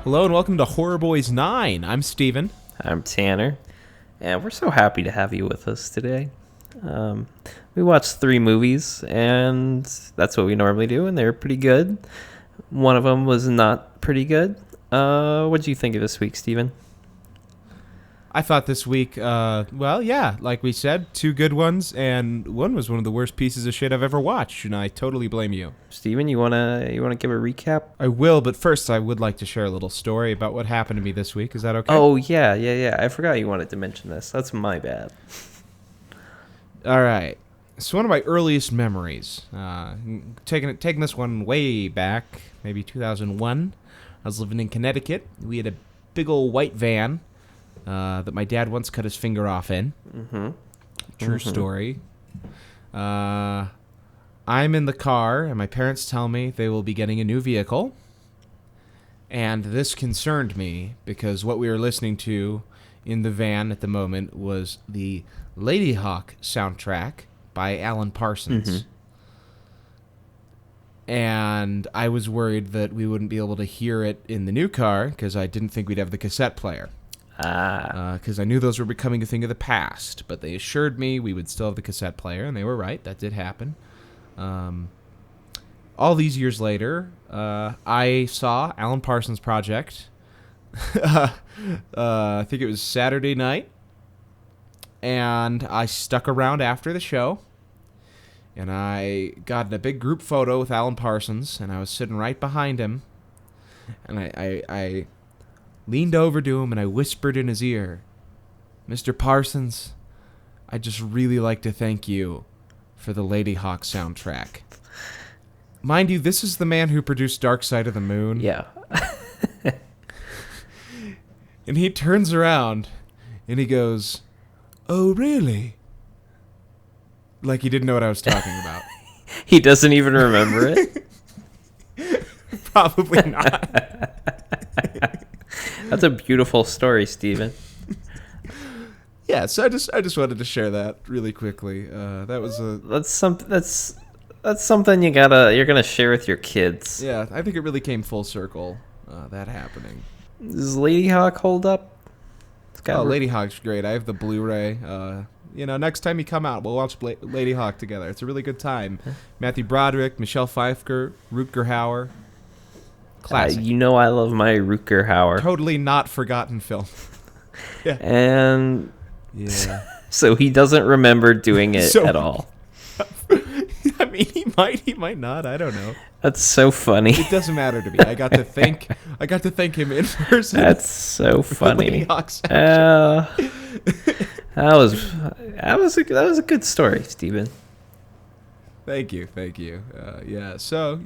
Hello and welcome to Horror Boys 9. I'm Steven. I'm Tanner, and we're so happy to have you with us today. We watched 3 movies, and that's what we normally do, and they were pretty good. One of them was not pretty good. What did you think of this week, Steven? I thought this week, like we said, 2 good ones, and one was one of the worst pieces of shit I've ever watched, and I totally blame you. Steven, you wanna give a recap? I will, but first I would like to share a little story about what happened to me this week. Is that okay? Oh, yeah. I forgot you wanted to mention this. That's my bad. All right. So one of my earliest memories, taking this one way back, maybe 2001. I was living in Connecticut. We had a big old white van that my dad once cut his finger off in. Mm-hmm. True story. I'm in the car, and my parents tell me they will be getting a new vehicle. And this concerned me, because what we were listening to in the van at the moment was the Lady Hawk soundtrack by Alan Parsons. Mm-hmm. And I was worried that we wouldn't be able to hear it in the new car, because I didn't think we'd have the cassette player. Because I knew those were becoming a thing of the past, but they assured me we would still have the cassette player, and they were right. That did happen. All these years later, I saw Alan Parsons Project. I think it was Saturday night, and I stuck around after the show, and I got in a big group photo with Alan Parsons, and I was sitting right behind him, and I leaned over to him and I whispered in his ear, "Mr. Parsons, I'd just really like to thank you for the Lady Hawk soundtrack." Mind you, this is the man who produced Dark Side of the Moon. Yeah. And he turns around and he goes, "Oh, really?" Like he didn't know what I was talking about. He doesn't even remember it? Probably not. That's a beautiful story, Steven. Yeah, so I just wanted to share that really quickly. That was a That's something you're gonna share with your kids. yeah. I think it really came full circle. That happening. Does Lady Hawk hold up? Lady Hawk's great. I have the Blu-ray. Next time you come out, we'll watch Lady Hawk together. It's a really good time. Matthew Broderick, Michelle Pfeiffer, Rutger Hauer. Classic. I love my Rutger Hauer. Totally not forgotten film. Yeah. And Yeah. so he doesn't remember doing it at all. I mean, he might not. I don't know. That's so funny. It doesn't matter to me. I got to thank him in person. That's so funny. Lady Hawk that was a good story, Steven. Thank you. Yeah, so,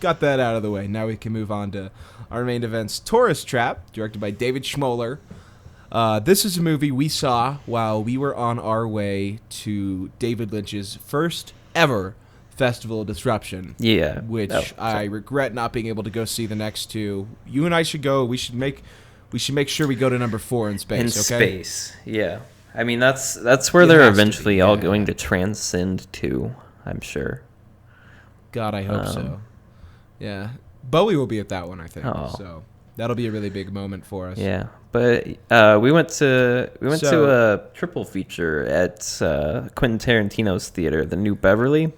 got that out of the way. Now we can move on to our main events. Tourist Trap, directed by David Schmoller. This is a movie we saw while we were on our way to David Lynch's first ever Festival of Disruption. Yeah. Which I regret not being able to go see the next 2. You and I should go. We should make sure we go to number 4 in space, okay? Space, yeah. I mean, that's where they're eventually all going to transcend to, I'm sure. God, I hope so. Yeah. Bowie will be at that one, I think. Oh. So that'll be a really big moment for us. Yeah. But we went to a triple feature at Quentin Tarantino's theater, the New Beverly,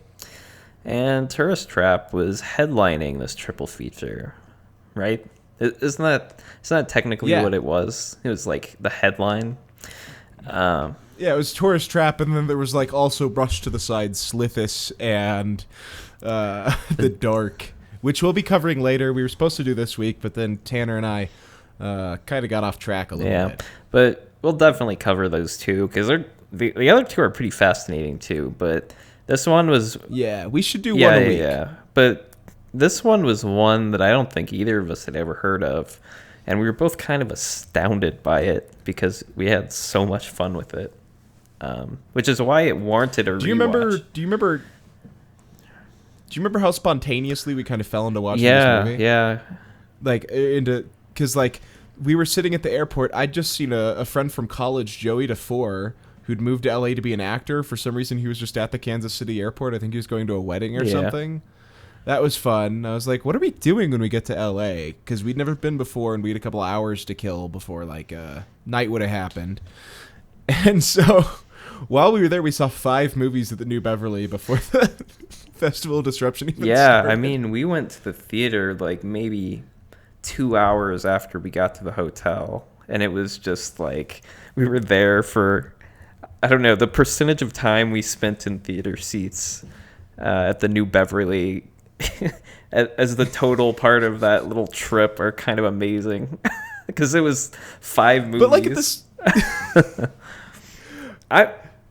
and Tourist Trap was headlining this triple feature, right? Isn't that technically what it was? It was like the headline. Yeah, it was Tourist Trap, and then there was like also brushed to the side Slithis and The Dark, which we'll be covering later. We were supposed to do this week, but then Tanner and I kind of got off track a little bit. But we'll definitely cover those 2 because the other 2 are pretty fascinating too. But this one was we should do one a week. Yeah. But this one was one that I don't think either of us had ever heard of, and we were both kind of astounded by it because we had so much fun with it, which is why it warranted a rewatch. Do you remember how spontaneously we kind of fell into watching this movie? Yeah. Because we were sitting at the airport. I'd just seen a friend from college, Joey DeFore, who'd moved to LA to be an actor. For some reason, he was just at the Kansas City airport. I think he was going to a wedding or something. that was fun. I was like, what are we doing when we get to LA? Because we'd never been before, and we had a couple hours to kill before like night would have happened. And so while we were there, we saw 5 movies at the New Beverly before the Festival of Disruption even started. I mean, we went to the theater like maybe 2 hours after we got to the hotel, and it was just like we were there for, I don't know, the percentage of time we spent in theater seats at the New Beverly as the total part of that little trip are kind of amazing because it was 5 movies. But like this,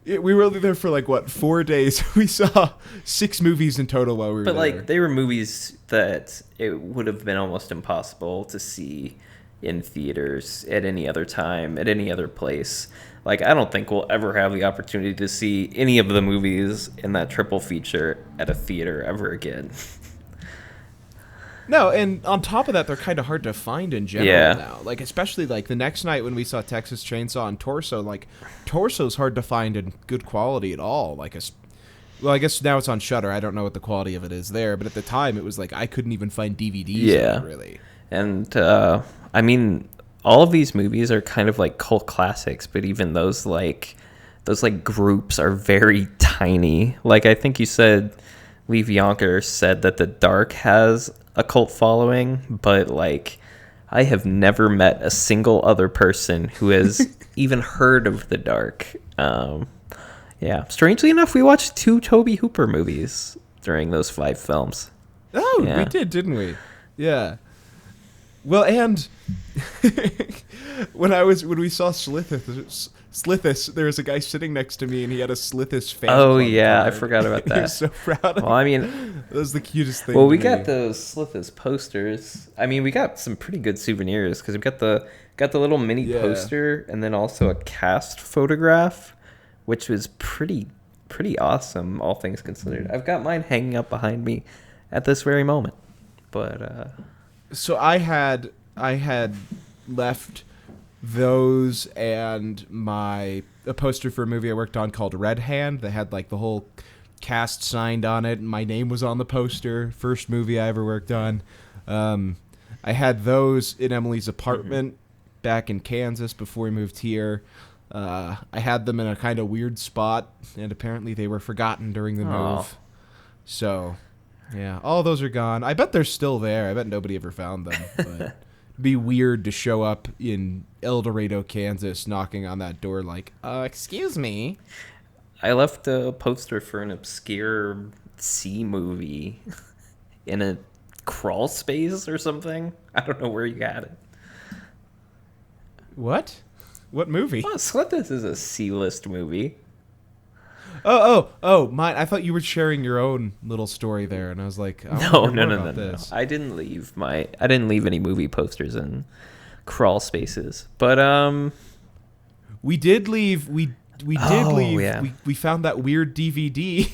we were only there for like what 4 days. We saw 6 movies in total while we were there. But like they were movies that it would have been almost impossible to see in theaters at any other time, at any other place. Like I don't think we'll ever have the opportunity to see any of the movies in that triple feature at a theater ever again. No, and on top of that, they're kind of hard to find in general now. Like, especially, like, the next night when we saw Texas Chainsaw and Torso, like, Torso's hard to find in good quality at all. Like, well, I guess now it's on Shudder. I don't know what the quality of it is there, but at the time, it was like I couldn't even find DVDs of it, really. And, I mean, all of these movies are kind of like cult classics, but even those groups are very tiny. Like, I think you said, Lee Yonker said that The Dark has a cult following, but like I have never met a single other person who has even heard of The Dark. Strangely enough, we watched 2 Tobe Hooper movies during those 5 films. Oh, we did, didn't we? Yeah. Well, and when we saw Slithis, there was a guy sitting next to me, and he had a Slithis fan. Oh yeah, card. I forgot about that. He was so proud. Well, I mean, that was the cutest thing. Well, we got those Slithis posters. I mean, we got some pretty good souvenirs because we got the little mini poster, and then also a cast photograph, which was pretty awesome, all things considered. I've got mine hanging up behind me at this very moment. But so I had left those and a poster for a movie I worked on called Red Hand. They had like the whole cast signed on it, and my name was on the poster. First movie I ever worked on. I had those in Emily's apartment back in Kansas before we moved here. I had them in a kind of weird spot, and apparently they were forgotten during the move. So, yeah, all those are gone. I bet they're still there. I bet nobody ever found them. But it'd be weird to show up in El Dorado, Kansas, knocking on that door like, excuse me. I left a poster for an obscure C movie in a crawl space or something. I don't know where you got it. What movie? Well, Slithis is a C-list movie. Oh, mine. I thought you were sharing your own little story there, and I was like, no. I didn't leave any movie posters in crawl spaces, but we did leave. We did leave. Yeah. We found that weird DVD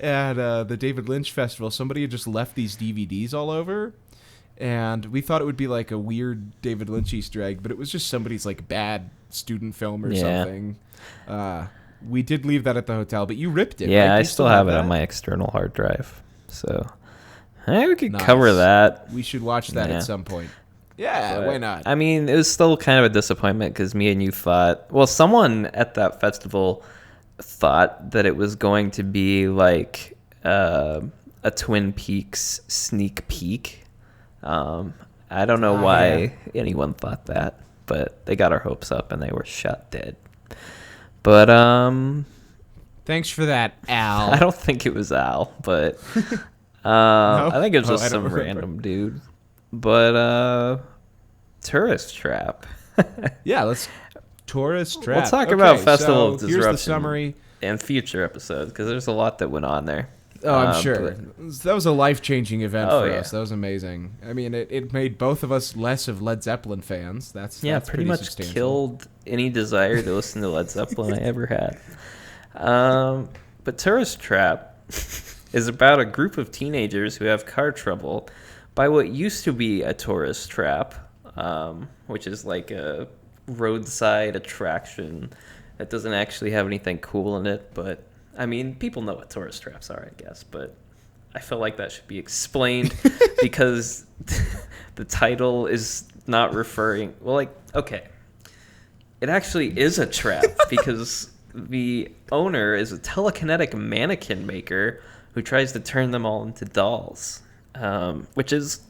at the David Lynch Festival. Somebody had just left these DVDs all over, and we thought it would be like a weird David Lynch Easter egg, but it was just somebody's like bad student film or something. We did leave that at the hotel, but you ripped it. Yeah, right? I still have it on my external hard drive, so we could cover that. We should watch that at some point. Yeah, but, why not? I mean, it was still kind of a disappointment because me and you thought, well, someone at that festival thought that it was going to be like a Twin Peaks sneak peek. I don't know why anyone thought that, but they got our hopes up and they were shot dead. But thanks for that, Al. I don't think it was Al, but No? I think it was just some random dude. But Tourist Trap. Yeah, let's Tourist Trap. We'll talk about Festival of Disruption here's the summary and future episodes because there's a lot that went on there. Oh, I'm sure. That was a life-changing event for us. That was amazing. I mean, it made both of us less of Led Zeppelin fans. That's pretty much substantial. Killed any desire to listen to Led Zeppelin I ever had. But Tourist Trap is about a group of teenagers who have car trouble by what used to be a tourist trap, which is like a roadside attraction that doesn't actually have anything cool in it, but I mean, people know what tourist traps are, I guess, but I feel like that should be explained because the title is not referring. Well, like, okay, it actually is a trap because the owner is a telekinetic mannequin maker who tries to turn them all into dolls, which is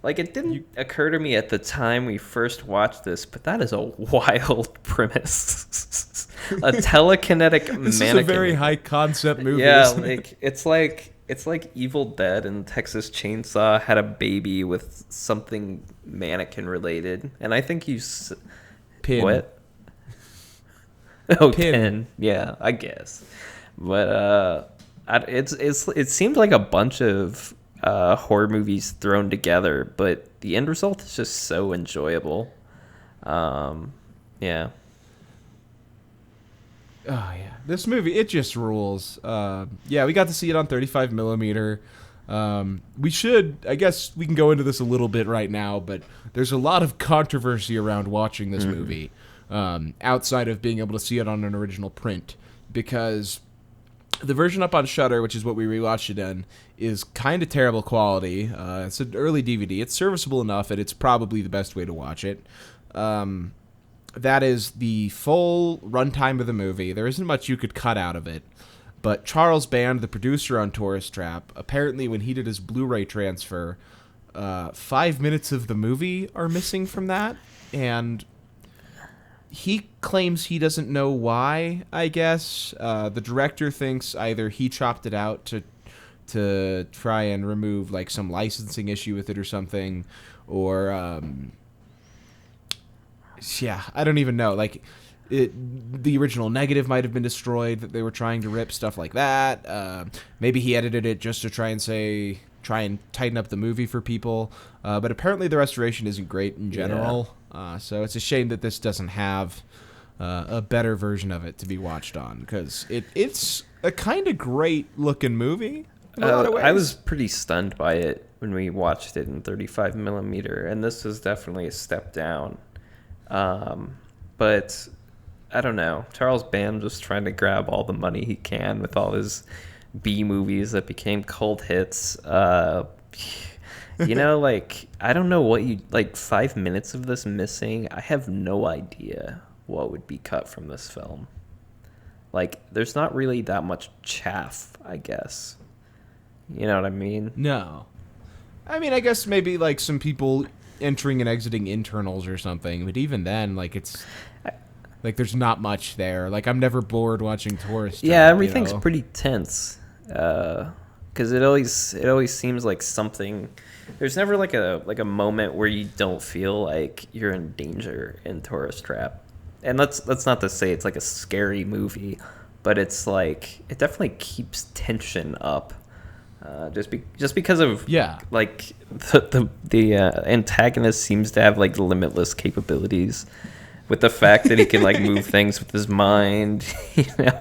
like, it didn't occur to me at the time we first watched this, but that is a wild premise. A telekinetic This mannequin. is a very high concept movie. Yeah, Isn't it? it's like Evil Dead and Texas Chainsaw had a baby with something mannequin related, and I think Pin. What? Oh, Pin. Pin. Yeah, I guess. But it seemed like a bunch of horror movies thrown together, but the end result is just so enjoyable. Yeah. Oh yeah, this movie, it just rules. Yeah, we got to see it on 35 millimeter. I guess we can go into this a little bit right now, but there's a lot of controversy around watching this movie, outside of being able to see it on an original print, because the version up on Shudder, which is what we rewatched it in, is kind of terrible quality. It's an early DVD. It's serviceable enough, and it's probably the best way to watch it. That is the full runtime of the movie. There isn't much you could cut out of it. But Charles Band, the producer on Tourist Trap, apparently when he did his Blu-ray transfer, 5 minutes of the movie are missing from that. And he claims he doesn't know why, I guess. The director thinks either he chopped it out to try and remove like some licensing issue with it or something, or yeah, I don't even know. Like, the original negative might have been destroyed that they were trying to rip, stuff like that. Maybe he edited it just to try and tighten up the movie for people. But apparently the restoration isn't great in general. Yeah. So it's a shame that this doesn't have a better version of it to be watched on, because it's a kind of great looking movie in a lot of ways. I was pretty stunned by it when we watched it in 35 millimeter, and this is definitely a step down. But I don't know. Charles Band just trying to grab all the money he can with all his B movies that became cult hits. Like, I don't know what 5 minutes of this missing. I have no idea what would be cut from this film. Like, there's not really that much chaff, I guess. You know what I mean? No. I mean, I guess maybe like some people entering and exiting internals or something, but even then, like, it's like there's not much there. Like, I'm never bored watching Tourist Trap. Yeah, everything's pretty tense, because it always seems like something. There's never like a moment where you don't feel like you're in danger in Tourist Trap. And that's not to say it's like a scary movie, but it's like it definitely keeps tension up. Just because of like the antagonist seems to have like limitless capabilities, with the fact that he can like move things with his mind, you know.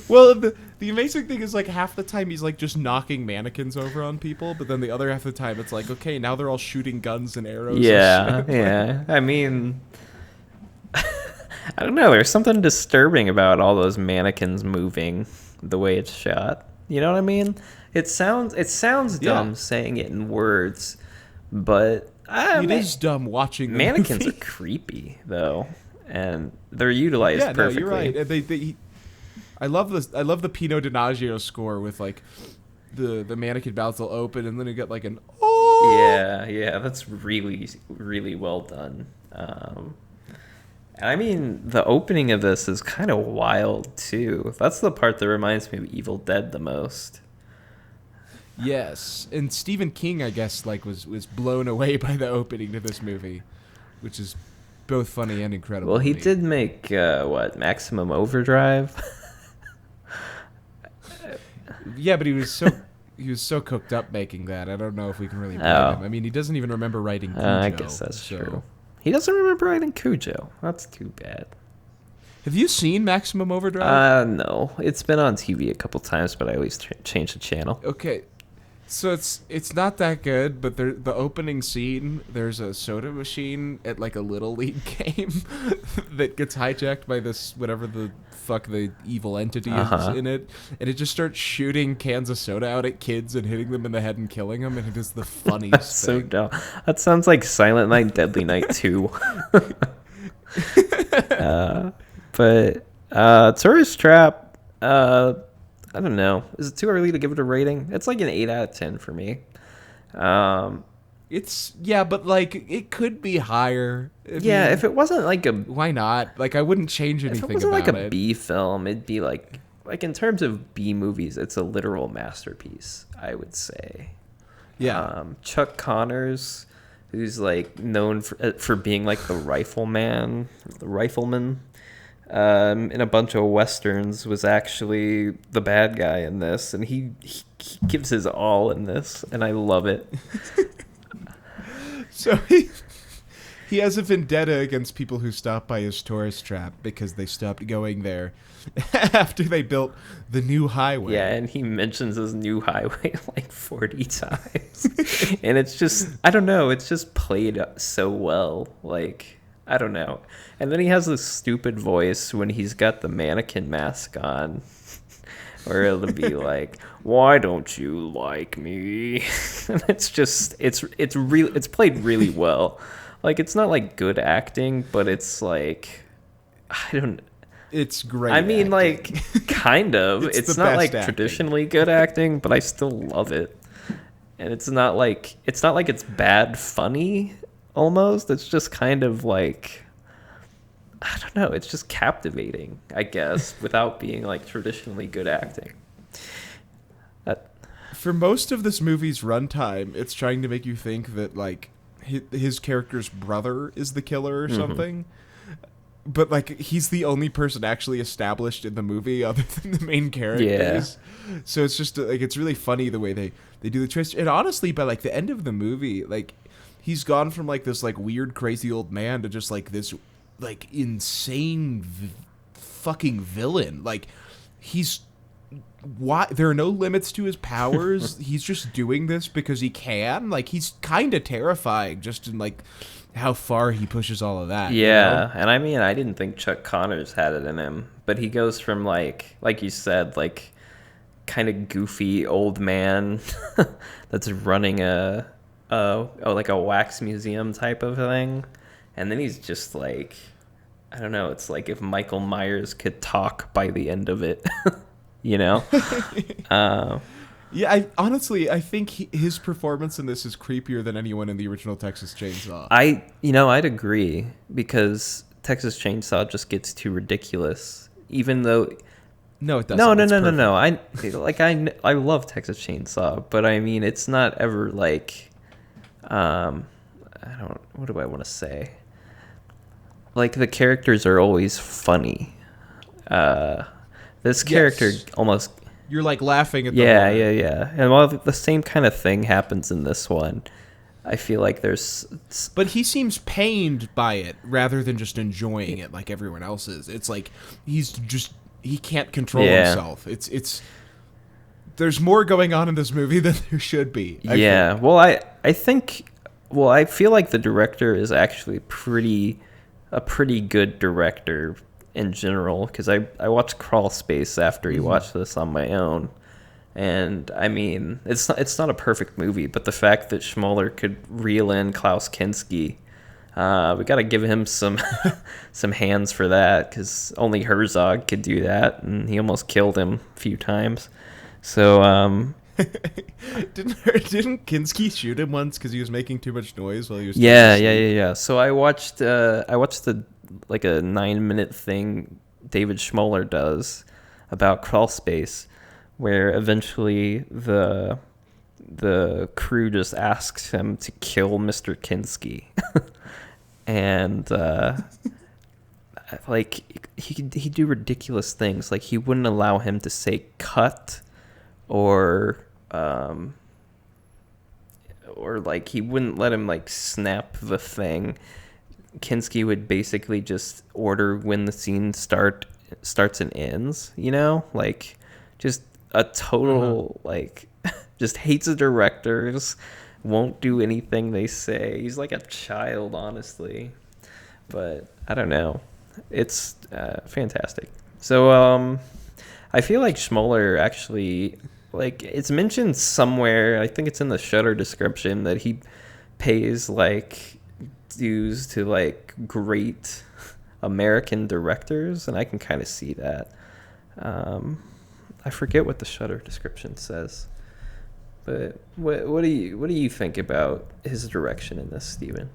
Well, the amazing thing is, like, half the time he's like just knocking mannequins over on people, but then the other half of the time it's like, okay, now they're all shooting guns and arrows. Yeah, and shit. yeah. I mean, I don't know. There's something disturbing about all those mannequins moving the way it's shot. You know what I mean? It sounds dumb saying it in words, but it is dumb watching the mannequins movie. are creepy though, and they're utilized perfectly. No, you're right. I love this. I love the Pino Donaggio score with like the mannequin mouths will open and then you get like an Yeah, that's really really well done. I mean, the opening of this is kind of wild too. That's the part that reminds me of Evil Dead the most. Yes, and Stephen King, I guess, like was blown away by the opening to this movie, which is both funny and incredible. Well, he did make Maximum Overdrive. Yeah, but he was so cooked up making that. I don't know if we can really blame him. I mean, he doesn't even remember writing Cujo. I guess that's true. He doesn't remember writing Cujo. That's too bad. Have you seen Maximum Overdrive? No. It's been on TV a couple times, but I always change the channel. Okay. So it's not that good, but the opening scene, there's a soda machine at like a little league game that gets hijacked by this whatever the fuck the evil entity is in it, and it just starts shooting cans of soda out at kids and hitting them in the head and killing them, and it is the funniest That's so thing. dumb. That sounds like Silent Night, Deadly Night 2. But Tourist Trap, I don't know. Is it too early to give it a rating? It's like an 8 out of 10 for me. It's but like it could be higher. If it wasn't like a why not? Like I wouldn't change anything if it wasn't about like a B film, it'd be like in terms of B movies, it's a literal masterpiece, I would say. Yeah. Chuck Connors, who's like known for being like the rifleman in a bunch of westerns, was actually the bad guy in this, and he gives his all in this, and I love it. So he has a vendetta against people who stop by his tourist trap because they stopped going there after they built the new highway. Yeah, and he mentions his new highway like 40 times. And it's just, I don't know, it's just played so well. Like, I don't know. And then he has this stupid voice when he's got the mannequin mask on, where it'll be like, "Why don't you like me?" And it's just, it's played really well. Like, it's not like good acting, but it's like, It's great. I mean, acting. like, kind of. It's not like acting. traditionally good acting, but I still love it. And it's not like it's bad funny almost. It's just kind of like, I don't know, it's just captivating, I guess, without being like traditionally good acting. For most of this movie's runtime, it's trying to make you think that like his character's brother is the killer or something. But like he's the only person actually established in the movie other than the main characters. Yeah. So it's just like it's really funny the way they do the choice. And honestly, by like the end of the movie, like he's gone from like this like weird crazy old man to just like this like insane fucking villain. Like he's there are no limits to his powers. He's just doing this because he can. Like he's kind of terrifying just in like how far he pushes all of that. Yeah, you know? and I mean, I didn't think Chuck Connors had it in him, but he goes from like you said, like kind of goofy old man that's running a wax museum type of thing, and then he's just like, I don't know, it's like if Michael Myers could talk by the end of it. You know? Yeah, I think his performance in this is creepier than anyone in the original Texas Chainsaw. I'd agree, because Texas Chainsaw just gets too ridiculous, even though... No, it doesn't. No. I love Texas Chainsaw, but I mean, it's not ever like... what do I want to say? Like, the characters are always funny. This character almost... You're like laughing at the Yeah. And while the same kind of thing happens in this one, I feel like there's... But he seems pained by it rather than just enjoying it like everyone else is. It's like he can't control himself. It's there's more going on in this movie than there should be. I think. Well, I feel like the director is actually a pretty good director in general, because I watched Crawl Space after he watched this on my own, and I mean, it's not a perfect movie, but the fact that Schmoller could reel in Klaus Kinski, we got to give him some some hands for that, because only Herzog could do that, and he almost killed him a few times. So didn't Kinski shoot him once because he was making too much noise while he was yeah. So I watched the like a 9-minute thing David Schmoller does about Crawl Space, where eventually the crew just asks him to kill Mr. Kinski. And like he'd do ridiculous things, like he wouldn't allow him to say cut, or like he wouldn't let him like snap the thing. Kinski would basically just order when the scene starts and ends, you know, like just a total like just hates the directors, won't do anything they say. He's like a child, honestly. But I don't know. It's fantastic. So I feel like Schmoller actually, like, it's mentioned somewhere, I think it's in the Shudder description, that he pays like dues to like great American directors, and I can kind of see that. I forget what the Shudder description says, but what do you think about his direction in this, Steven?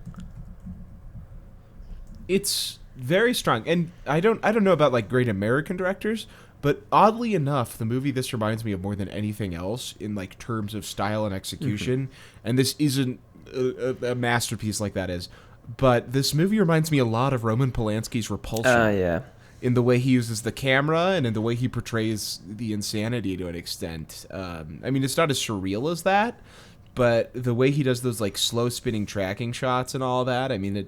It's very strong, and I don't know about like great American directors, but oddly enough, the movie this reminds me of more than anything else in like terms of style and execution. And this isn't a masterpiece like that is, but this movie reminds me a lot of Roman Polanski's Repulsion. Yeah. In the way he uses the camera and in the way he portrays the insanity to an extent. I mean, it's not as surreal as that, but the way he does those like slow spinning tracking shots and all that, I mean,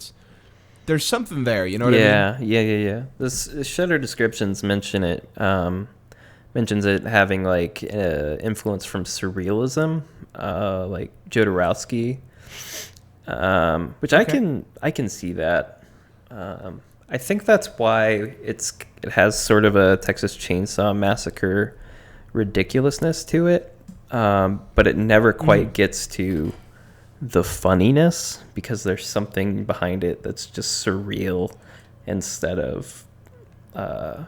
there's something there, you know what I mean? Yeah. This Shudder descriptions mentions it having like influence from surrealism, like Jodorowsky, which Okay. I can see that. I think that's why it has sort of a Texas Chainsaw Massacre ridiculousness to it, but it never quite gets to the funniness because there's something behind it that's just surreal instead of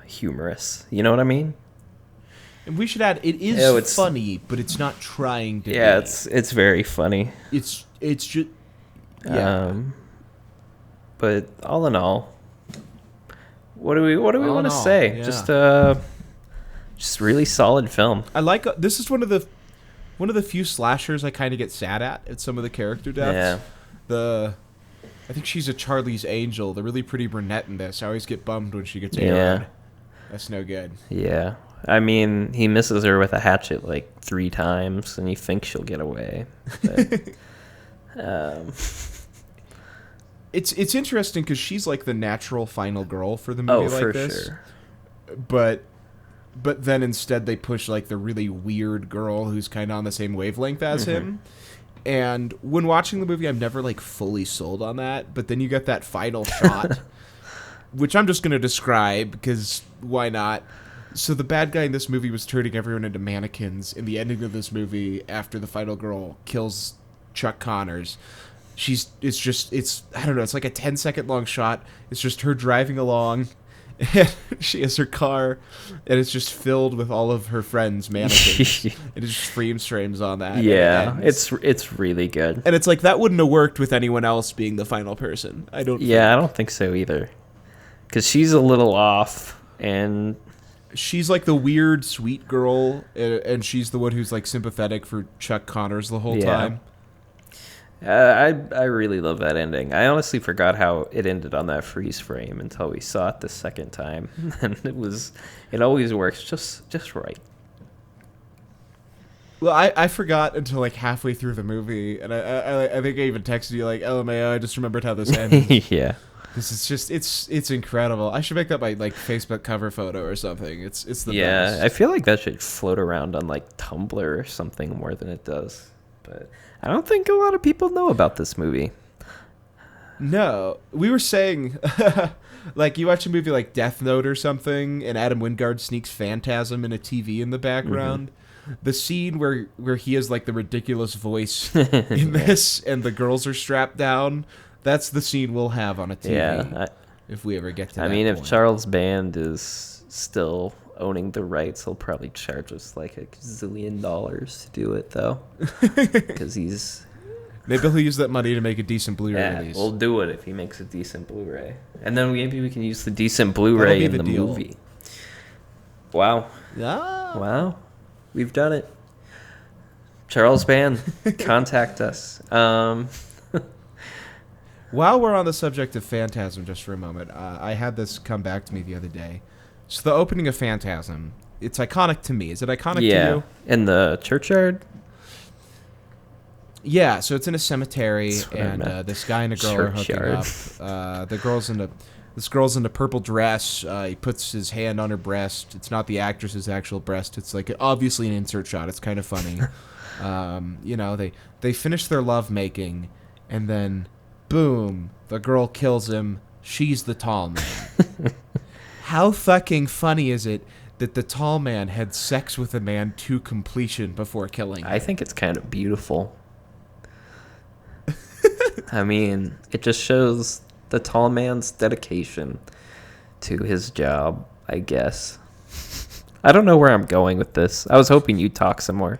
humorous. You know what I mean? And we should add, it is it's funny, but it's not trying to be. it's very funny. It's just, yeah. But all in all, what do we All in want to all, say? yeah. Just really solid film. I like, this is one of the few slashers I kind of get sad at some of the character deaths. Yeah. I think she's a Charlie's Angel, the really pretty brunette in this. I always get bummed when she gets Yeah. aired. That's no good. Yeah. I mean, he misses her with a hatchet like 3 times, and you think she'll get away. But, It's interesting because she's like the natural final girl for the movie like for this. sure. But then instead they push like the really weird girl who's kind of on the same wavelength as him. And when watching the movie, I'm never like fully sold on that. But then you get that final shot, which I'm just going to describe because why not? So the bad guy in this movie was turning everyone into mannequins. In the ending of this movie, after the final girl kills Chuck Connors, it's I don't know, it's like a 10-second long shot. It's just her driving along, and she has her car, and it's just filled with all of her friends' mannequins. And it just frames on that. Yeah, it's really good. And it's like, that wouldn't have worked with anyone else being the final person. I don't think so either. Because she's a little off, and she's like the weird, sweet girl, and she's the one who's like sympathetic for Chuck Connors the whole time. I really love that ending. I honestly forgot how it ended on that freeze frame until we saw it the second time, and it always works just right. Well, I forgot until like halfway through the movie, and I think I even texted you like, LMAO, I just remembered how this ends. Yeah. This is just it's incredible. I should make that my like Facebook cover photo or something. It's the best. I feel like that should float around on like Tumblr or something more than it does. But I don't think a lot of people know about this movie. No, we were saying, like, you watch a movie like Death Note or something, and Adam Wingard sneaks Phantasm in a TV in the background. The scene where he has like the ridiculous voice in this, and the girls are strapped down. That's the scene we'll have on a TV. Yeah, if we ever get to that. I mean, point. if Charles Band is still owning the rights, he'll probably charge us like $1 zillion to do it, though, because he's. Maybe he'll use that money to make a decent Blu-ray release. We'll do it if he makes a decent Blu-ray, and then maybe we can use the decent Blu-ray in the movie. Wow! Wow! We've done it. Charles Band, contact us. While we're on the subject of Phantasm, just for a moment, I had this come back to me the other day. So the opening of Phantasm, it's iconic to me. Is it iconic to you? In the churchyard? Yeah, so it's in a cemetery, and this guy and a girl are hooking up. This girl's in a purple dress. He puts his hand on her breast. It's not the actress's actual breast. It's like obviously an insert shot. It's kind of funny. They finish their lovemaking, and then, boom, the girl kills him. She's the tall man. How fucking funny is it that the tall man had sex with a man to completion before killing him? I think it's kind of beautiful. I mean, it just shows the tall man's dedication to his job, I guess. I don't know where I'm going with this. I was hoping you'd talk some more.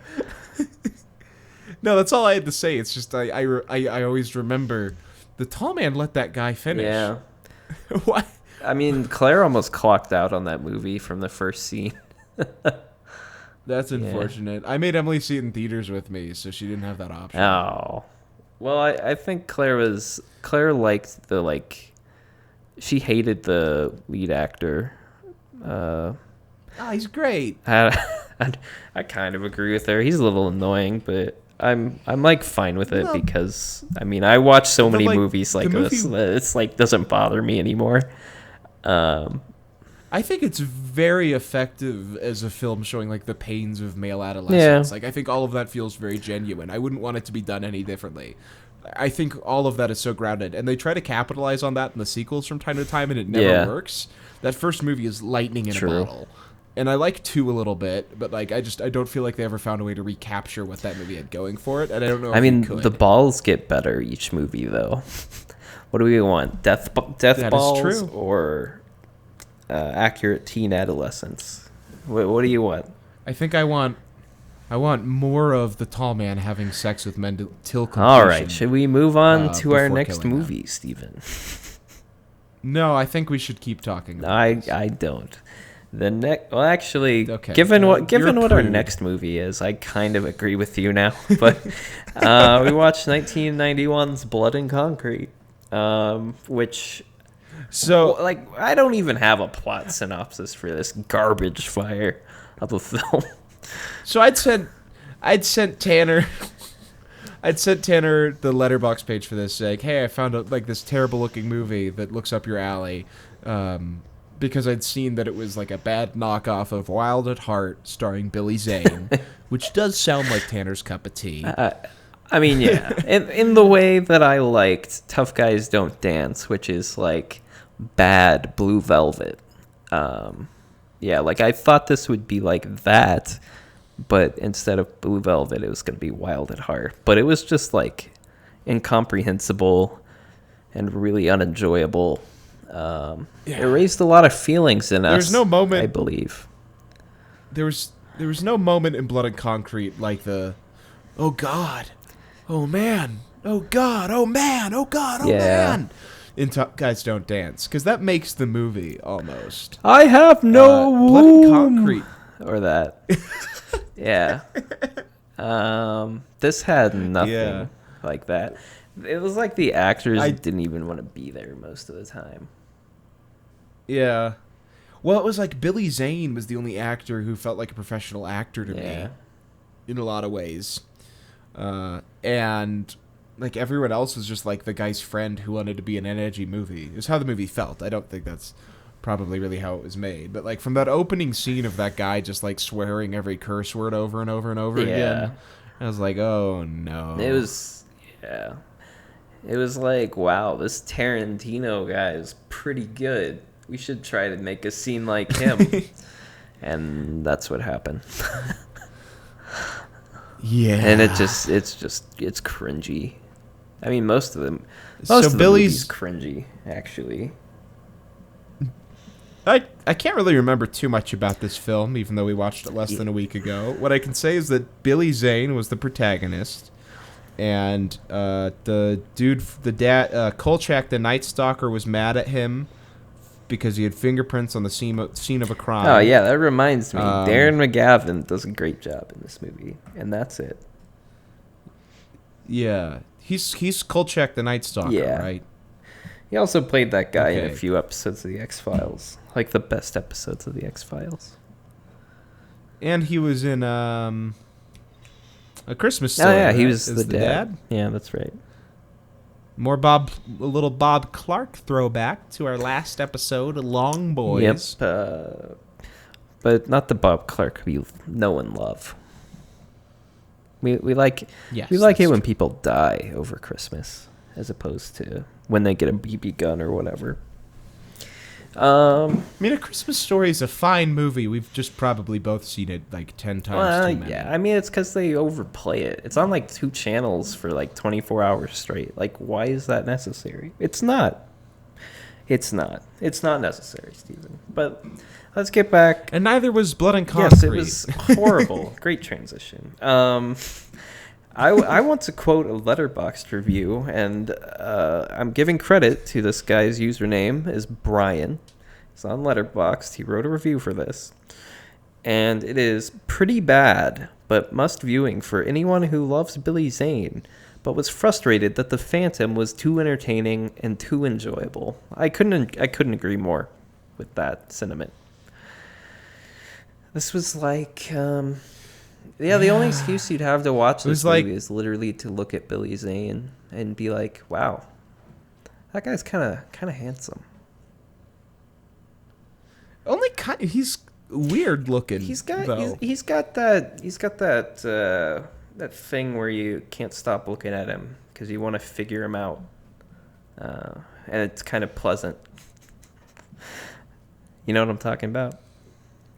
No, that's all I had to say. It's just I always remember the tall man let that guy finish. Yeah. Why? I mean, Claire almost clocked out on that movie from the first scene. That's unfortunate. I made Emily see it in theaters with me, so she didn't have that option. Oh. Well, I think Claire liked she hated the lead actor. He's great. I kind of agree with her. He's a little annoying, but I'm like fine with it because I mean I watch so many movies like this. It's like doesn't bother me anymore. I think it's very effective as a film showing like the pains of male adolescence. Like I think all of that feels very genuine. I wouldn't want it to be done any differently. I think all of that is so grounded, and they try to capitalize on that in the sequels from time to time, and it never works. That first movie is lightning in a bottle. And I like 2 a little bit, but like I don't feel like they ever found a way to recapture what that movie had going for it, and I don't know. I mean, the balls get better each movie, though. What do we want? Death balls or accurate teen adolescence? What do you want? I think I want more of the tall man having sex with men till completion. All right, should we move on to our next movie, them? Steven? No, I think we should keep talking. I don't. Actually, okay. given what our next movie is, I kind of agree with you now. But we watched 1991's Blood and Concrete, which I don't even have a plot synopsis for this garbage fire of a film. So I'd sent Tanner the letterbox page for this, like, hey, I found this terrible looking movie that looks up your alley. Because I'd seen that it was like a bad knockoff of Wild at Heart starring Billy Zane, which does sound like Tanner's cup of tea. I mean, yeah. in the way that I liked Tough Guys Don't Dance, which is like bad Blue Velvet. Like I thought this would be like that, but instead of Blue Velvet, it was going to be Wild at Heart. But it was just like incomprehensible and really unenjoyable. It raised a lot of feelings in us. There's no moment, I believe. There was no moment in Blood and Concrete like the, oh God, oh man, oh God, oh man, oh God, oh man. In Guys Don't Dance, because that makes the movie almost. I have no womb. Blood and Concrete, or that. Yeah. This had nothing like that. It was like the actors didn't even want to be there most of the time. Yeah. Well, it was like Billy Zane was the only actor who felt like a professional actor to me in a lot of ways. And like everyone else was just like the guy's friend who wanted to be in an edgy movie. It was how the movie felt. I don't think that's probably really how it was made. But like from that opening scene of that guy just like swearing every curse word over and over and over again, I was like, oh no. It was like, wow, this Tarantino guy is pretty good. We should try to make a scene like him. And that's what happened. Yeah. And it's cringy. I mean, most of the movie's cringy, actually. I can't really remember too much about this film, even though we watched it less than a week ago. What I can say is that Billy Zane was the protagonist. And the dad, Kolchak, the Night Stalker, was mad at him because he had fingerprints on the scene of a crime. Oh, yeah, that reminds me. Darren McGavin does a great job in this movie, and that's it. Yeah. He's Kolchak, the Night Stalker, right? He also played that guy in a few episodes of The X-Files, like the best episodes of The X-Files. And he was in A Christmas Story. Oh, yeah, he right? was the dad. Yeah, that's right. A little Bob Clark throwback to our last episode, Long Boys. Yep. But not the Bob Clark we know and love. We like Yes, we like it that's when true. people die over Christmas, as opposed to when they get a BB gun or whatever. I mean, A Christmas Story is a fine movie. We've just probably both seen it like 10 times too many. Yeah, I mean, it's because they overplay it. It's on like 2 channels for like 24 hours straight. Like, why is that necessary? It's not. It's not. It's not necessary, Steven. But let's get back. And neither was Blood and Concrete. Yes, it was horrible. Great transition. I want to quote a Letterboxd review, and I'm giving credit to this guy's username is Brian. It's on Letterboxd. He wrote a review for this, and it is pretty bad, but must viewing for anyone who loves Billy Zane, but was frustrated that The Phantom was too entertaining and too enjoyable. I couldn't agree more with that sentiment. This was like, the only excuse you'd have to watch this movie is literally to look at Billy Zane and be like, wow, that guy's kind of handsome. He's weird looking. He's got that thing where you can't stop looking at him because you want to figure him out, and it's kind of pleasant. You know what I'm talking about?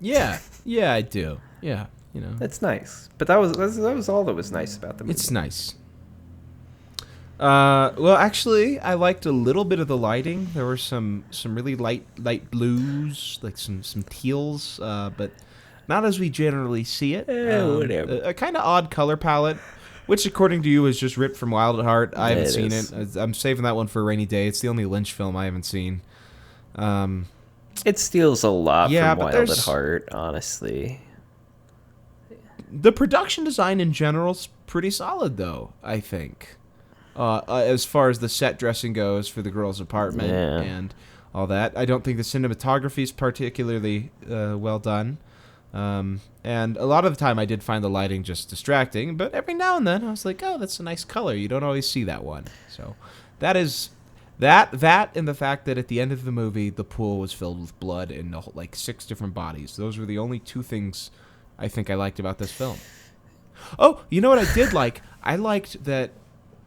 Yeah, I do. Yeah, you know, it's nice. But that was all that was nice about the movie. It's nice. Well, actually, I liked a little bit of the lighting. There were some really light blues, like some teals, but not as we generally see it. Whatever. A kind of odd color palette, which, according to you, is just ripped from Wild at Heart. I haven't seen is. it. I'm saving that one for a rainy day. It's the only Lynch film I haven't seen. It steals a lot Yeah, from but Wild at there's- Heart, honestly. The production design in general is pretty solid, though, I think. As far as the set dressing goes for the girl's apartment and all that. I don't think the cinematography is particularly well done. And a lot of the time I did find the lighting just distracting, but every now and then I was like, oh, that's a nice color. You don't always see that one. So that is... That and the fact that at the end of the movie, the pool was filled with blood in like 6 different bodies. Those were the only 2 things I think I liked about this film. Oh, you know what I did like? I liked that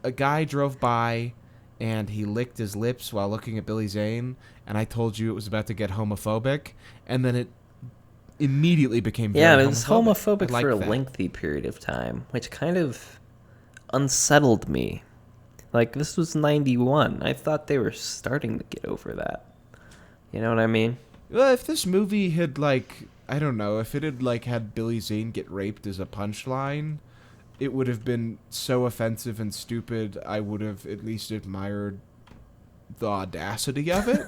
a guy drove by and he licked his lips while looking at Billy Zane, and I told you it was about to get homophobic, and then it immediately became very it was homophobic I for a liked that. lengthy period of time, which kind of unsettled me. Like, this was 91. I thought they were starting to get over that. You know what I mean? Well, if this movie had, like, I don't know, if it had, like, had Billy Zane get raped as a punchline, it would have been so offensive and stupid, I would have at least admired the audacity of it.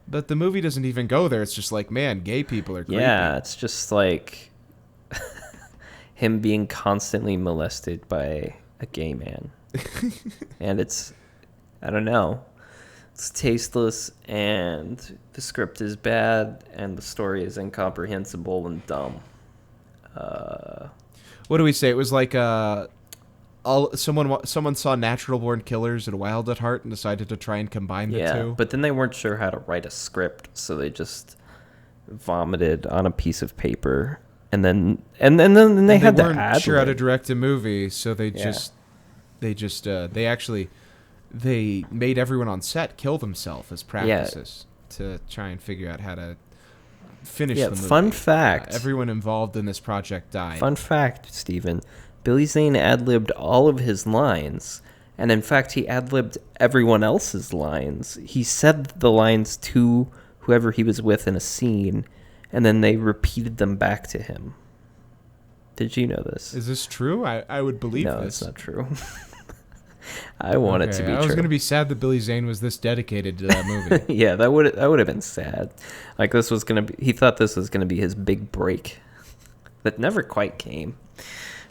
But the movie doesn't even go there. It's just like, man, gay people are creepy. Yeah, it's just like him being constantly molested by a gay man. And it's, I don't know, it's tasteless, and the script is bad, and the story is incomprehensible and dumb. What do we say? It was like someone saw Natural Born Killers and Wild at Heart and decided to try and combine the two. But then they weren't sure how to write a script, so they just vomited on a piece of paper, and then they had to weren't ad sure how to direct a movie, so they made everyone on set kill themselves as practices to try and figure out how to finish the movie. Fun fact. Everyone involved in this project died. Fun fact, Steven. Billy Zane ad-libbed all of his lines, and in fact, he ad-libbed everyone else's lines. He said the lines to whoever he was with in a scene, and then they repeated them back to him. Did you know this? Is this true? I would believe No, this. it's not true. I want it to be true. I was going to be sad that Billy Zane was this dedicated to that movie. Yeah, that would have been sad. Like, this was going to be, he thought this was going to be his big break. That never quite came.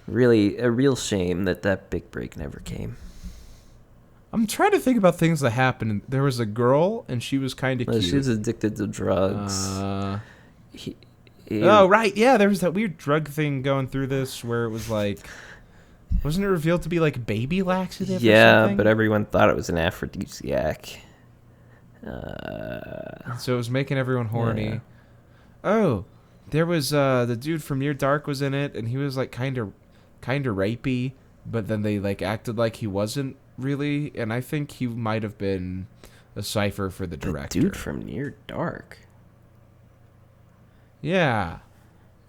Really, a real shame that big break never came. I'm trying to think about things that happened. There was a girl, and she was kind of cute. She was addicted to drugs. Oh, right. Yeah, there was that weird drug thing going through this where it was like... Wasn't it revealed to be like baby laxative or something? But everyone thought it was an aphrodisiac. So it was making everyone horny. Yeah. Oh, there was the dude from Near Dark was in it, and he was like kind of kind of rapey, but then they like acted like he wasn't really, and I think he might have been a cipher for the director. The dude from Near Dark. Yeah.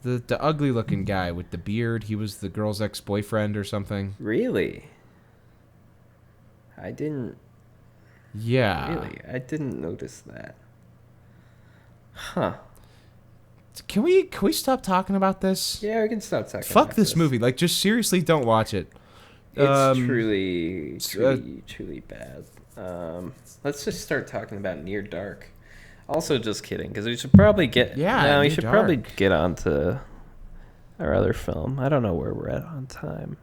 The ugly looking guy with the beard, he was the girl's ex-boyfriend or something. Really? I didn't notice that. Huh. Can we stop talking about this? Yeah, we can stop talking Fuck about this movie. Like, just seriously don't watch it. It's truly bad. Let's just start talking about Near Dark. Also, just kidding, because we should probably get... Yeah, no, we Near should Dark. probably get on to our other film. I don't know where we're at on time.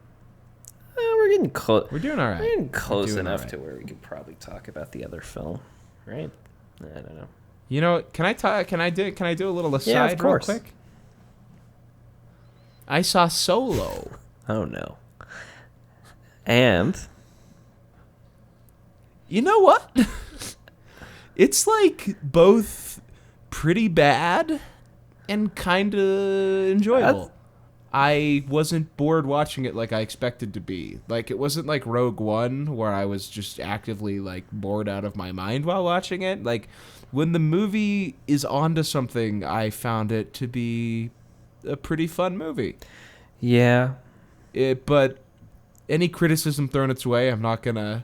We're getting close. We're doing all right. We're getting close enough right. to where we could probably talk about the other film, right? I don't know. You know, can I do a little aside Yeah, of course. real quick? I saw Solo. Oh, no. And? You know what? It's like both pretty bad and kind of enjoyable. I wasn't bored watching it like I expected to be. Like, it wasn't like Rogue One where I was just actively like bored out of my mind while watching it. Like, when the movie is onto something, I found it to be a pretty fun movie. Yeah. But any criticism thrown its way, I'm not going to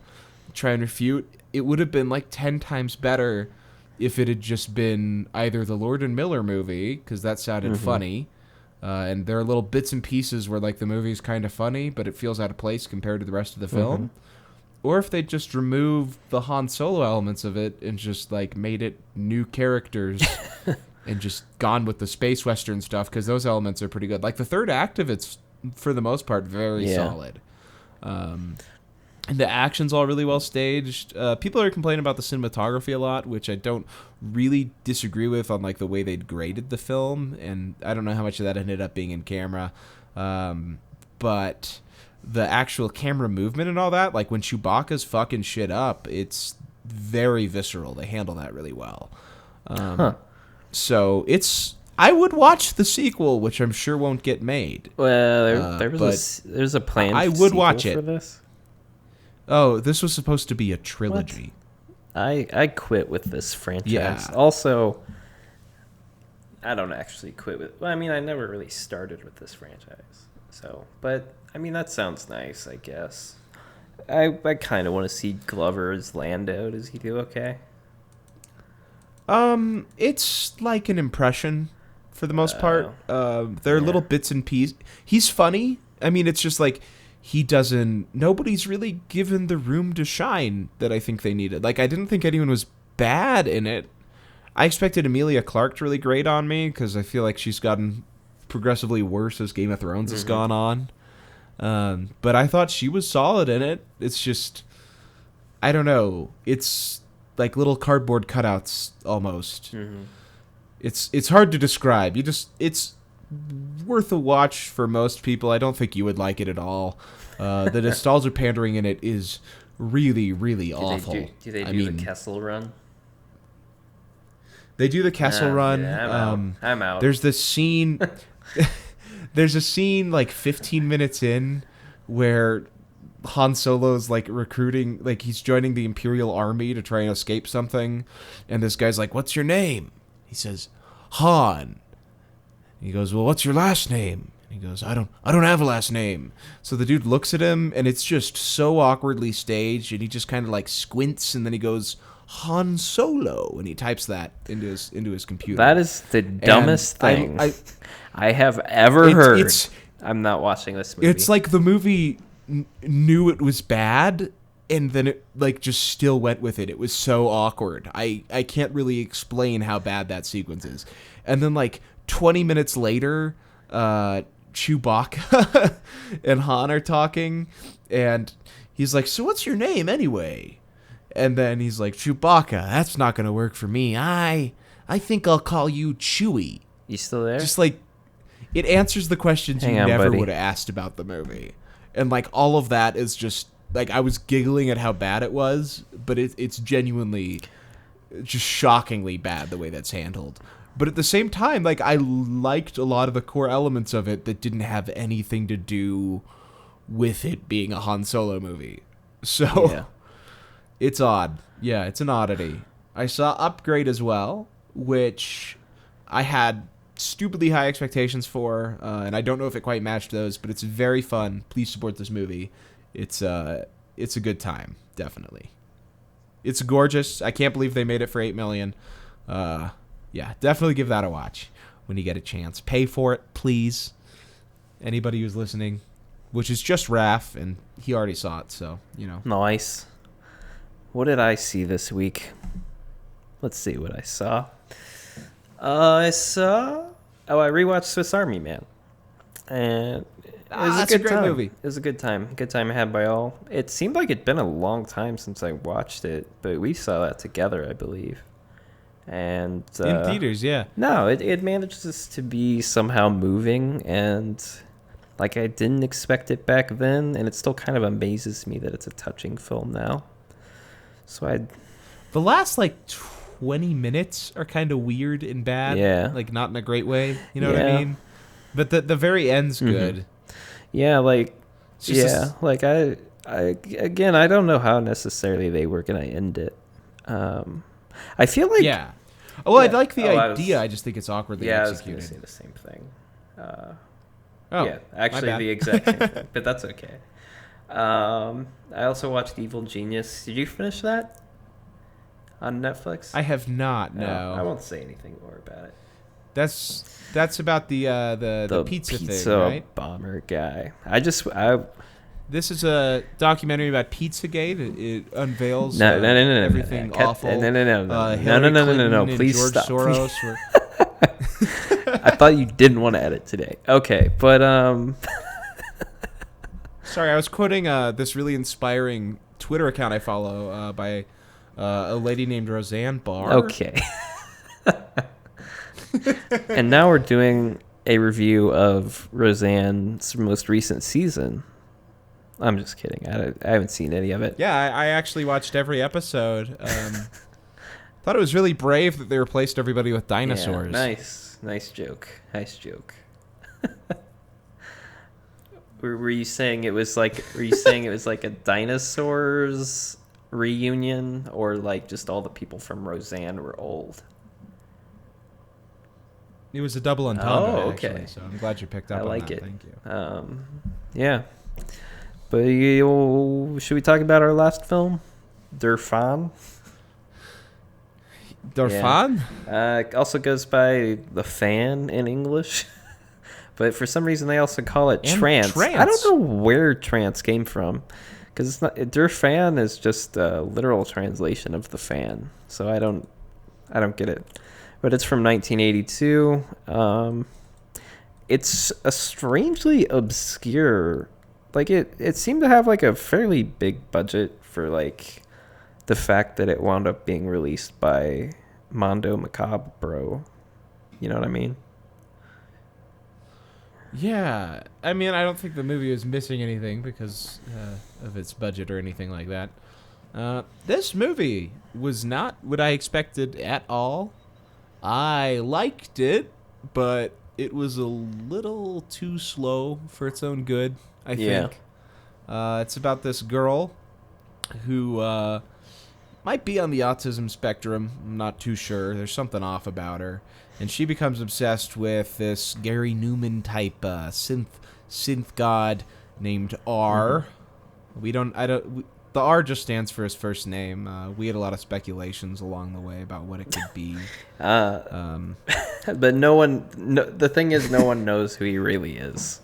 try and refute. It would have been like 10 times better if it had just been either the Lord and Miller movie, because that sounded funny, and there are little bits and pieces where like the movie's kind of funny, but it feels out of place compared to the rest of the film. Or if they just removed the Han Solo elements of it and just like made it new characters and just gone with the space western stuff, because those elements are pretty good. Like the third act of it's, for the most part, very solid. And the action's all really well staged. People are complaining about the cinematography a lot, which I don't really disagree with on like the way they'd graded the film, and I don't know how much of that ended up being in camera. But the actual camera movement and all that, like when Chewbacca's fucking shit up, it's very visceral. They handle that really well. So I would watch the sequel, which I'm sure won't get made. Well, there's a plan. I would watch it for this. Oh, this was supposed to be a trilogy. I quit with this franchise. Yeah. Also, I don't actually quit with... Well, I mean, I never really started with this franchise. So, but, I mean, that sounds nice, I guess. I kind of want to see Glover as Lando. Does he do okay? It's like an impression for the most part. There are little bits and pieces. He's funny. I mean, it's just like... nobody's really given the room to shine that I think they needed. Like, I didn't think anyone was bad in it. I expected Emilia Clarke to really grate on me, because I feel like she's gotten progressively worse as Game of Thrones has gone on. But I thought she was solid in it. It's just, I don't know. It's like little cardboard cutouts, almost. It's hard to describe. It's worth a watch for most people. I don't think you would like it at all. The nostalgia pandering in it is really, really awful. Do they do the Kessel Run? They do the Kessel Run. Yeah, I'm out. There's this scene. There's a scene like 15 minutes in where Han Solo's like recruiting, like he's joining the Imperial Army to try and escape something, and this guy's like, "What's your name?" He says, "Han." He goes, "Well, what's your last name?" And he goes, I don't have a last name." So the dude looks at him, and it's just so awkwardly staged, and he just kind of like squints, and then he goes, "Han Solo," and he types that into his computer. That is the dumbest thing I have ever heard. I'm not watching this movie. It's like the movie knew it was bad, and then it like just still went with it. It was so awkward. I can't really explain how bad that sequence is. And then like 20 minutes later, Chewbacca and Han are talking, and he's like, "So what's your name anyway?" And then he's like, "Chewbacca, that's not going to work for me. I think I'll call you Chewie." You still there? Just like, it answers the questions you never would have asked about the movie. And like all of that is just, like, I was giggling at how bad it was, but it's genuinely just shockingly bad the way that's handled. But at the same time, like, I liked a lot of the core elements of it that didn't have anything to do with it being a Han Solo movie. So Yeah. it's odd. Yeah, it's an oddity. I saw Upgrade as well, which I had stupidly high expectations for, and I don't know if it quite matched those, but it's very fun. Please support this movie. It's a good time, definitely. It's gorgeous. I can't believe they made it for $8 million. Yeah, definitely give that a watch when you get a chance. Pay for it, please. Anybody who's listening, which is just Raph, and he already saw it, so, you know. Nice. What did I see this week? Let's see what I saw. I rewatched Swiss Army Man. And it was that's a good a great time. movie. It was a good time. Good time had by all. It seemed like it'd been a long time since I watched it, but we saw that together, I believe. And in theaters, yeah. No, it manages to be somehow moving, and like I didn't expect it back then, and it still kind of amazes me that it's a touching film now. So The last, like, 20 minutes are kind of weird and bad. Yeah. Like, not in a great way. You know what I mean? But the very end's good. Yeah, like, It's just I again, I don't know how necessarily they were going to end it. I feel like... Yeah. Well, Yeah. I like the Oh, idea. I just think it's awkwardly Yeah, I was going executed. to say the same thing. Oh, Yeah, actually my bad. the exact same thing, but that's okay. I also watched Evil Genius. Did you finish that on Netflix? I have not. No, I won't say anything more about it. That's about the pizza thing, right? Bomber guy. This is a documentary about Pizzagate. It unveils No, everything awful. No, Hillary Clinton please and George stop. Soros were... I thought you didn't want to edit today. Okay, but Sorry, I was quoting this really inspiring Twitter account I follow by a lady named Roseanne Barr. Okay. And now we're doing a review of Roseanne's most recent season. I'm just kidding. I haven't seen any of it. Yeah, I actually watched every episode. Thought it was really brave that they replaced everybody with dinosaurs. Yeah, nice joke. Were you saying it was like a dinosaurs reunion, or like just all the people from Roseanne were old? It was a double entendre, Oh, okay. actually, so I'm glad you picked up I on like that. it. Thank you. Yeah. But should we talk about our last film, Durfan? Dorfan? Also goes by The Fan in English. But for some reason, they also call it And Trance. Trance. I don't know where Trance came from, because it's not. Durfan is just a literal translation of The Fan. So I don't get it. But it's from 1982. It's a strangely obscure. Like it seemed to have like a fairly big budget for like the fact that it wound up being released by Mondo Macabro. You know what I mean? Yeah. I mean, I don't think the movie was missing anything because of its budget or anything like that. This movie was not what I expected at all. I liked it, but it was a little too slow for its own good, I think. It's about this girl who might be on the autism spectrum. I'm not too sure. There's something off about her. And she becomes obsessed with this Gary Newman type synth god named R. The R just stands for his first name. We had a lot of speculations along the way about what it could be. But the thing is, no one knows who he really is.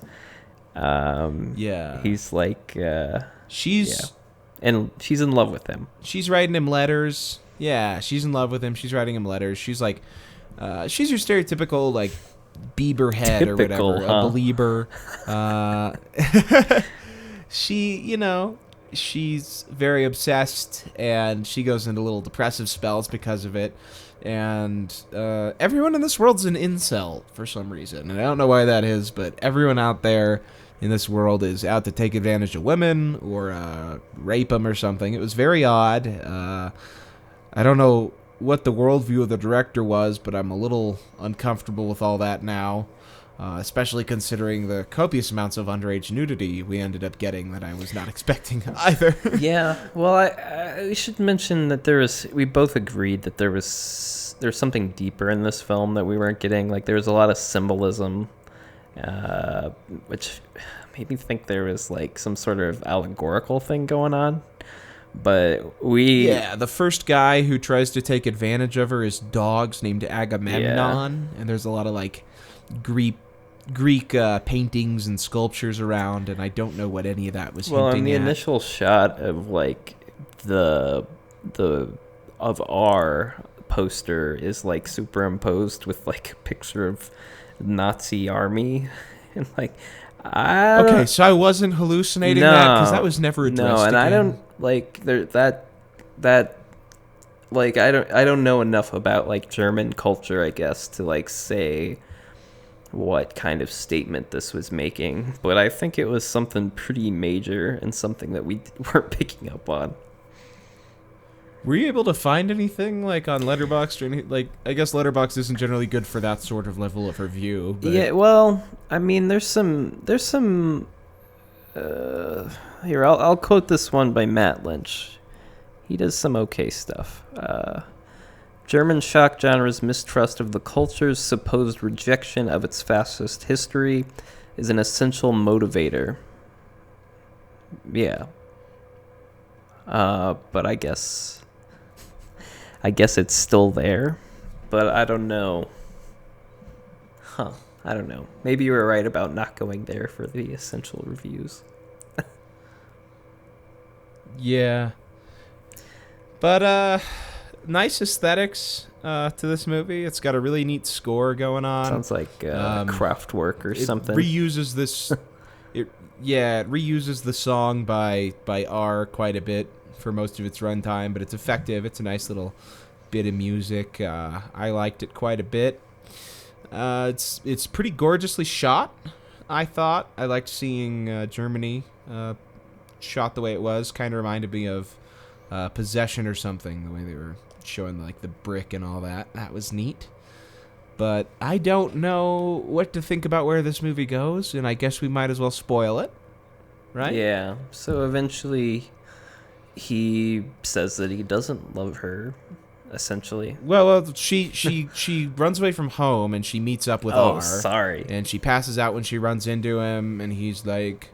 Yeah. He's like, She's and she's in love with him. She's writing him letters. Yeah, she's in love with him. She's writing him letters. She's like, she's your stereotypical like Bieber head or whatever, a believer. She's very obsessed, and she goes into little depressive spells because of it. And everyone in this world's an incel for some reason, and I don't know why that is, but everyone out there in this world is out to take advantage of women or rape them or something. It was very odd. I don't know what the worldview of the director was, but I'm a little uncomfortable with all that now, especially considering the copious amounts of underage nudity we ended up getting that I was not expecting either. Yeah, well, I should mention that we both agreed that there's something deeper in this film that we weren't getting. Like, there was a lot of symbolism, which made me think there was like some sort of allegorical thing going on. But yeah, the first guy who tries to take advantage of her is dogs named Agamemnon, and there's a lot of like Greek paintings and sculptures around, and I don't know what any of that was hinting in the at. initial shot of like the of our poster is like superimposed with like a picture of Nazi army, and like so I wasn't hallucinating that, because that was never addressed. No, and again. I don't like that. Like I don't know enough about like German culture, I guess, to like say what kind of statement this was making, but I think it was something pretty major and something that we weren't picking up on. Were you able to find anything like on Letterboxd or anything? Like, I guess Letterboxd isn't generally good for that sort of level of review. But... Yeah, well, I mean, there's some. Here, I'll quote this one by Matt Lynch. He does some okay stuff. German shock genre's mistrust of the culture's supposed rejection of its fascist history is an essential motivator. Yeah. But I guess it's still there. But I don't know. I don't know. Maybe you were right about not going there for the essential reviews. Yeah. But, nice aesthetics to this movie. It's got a really neat score going on. Sounds like Kraftwerk or something. Reuses this. It reuses the song by R quite a bit for most of its runtime, but it's effective. It's a nice little bit of music. I liked it quite a bit. It's pretty gorgeously shot, I thought. I liked seeing Germany shot the way it was. Kind of reminded me of Possession or something, the way they were showing like the brick and all that. That was neat. But I don't know what to think about where this movie goes, and I guess we might as well spoil it, right? Yeah. So eventually he says that he doesn't love her, essentially. Well, she runs away from home, and she meets up with R. Oh, sorry. And she passes out when she runs into him, and he's like,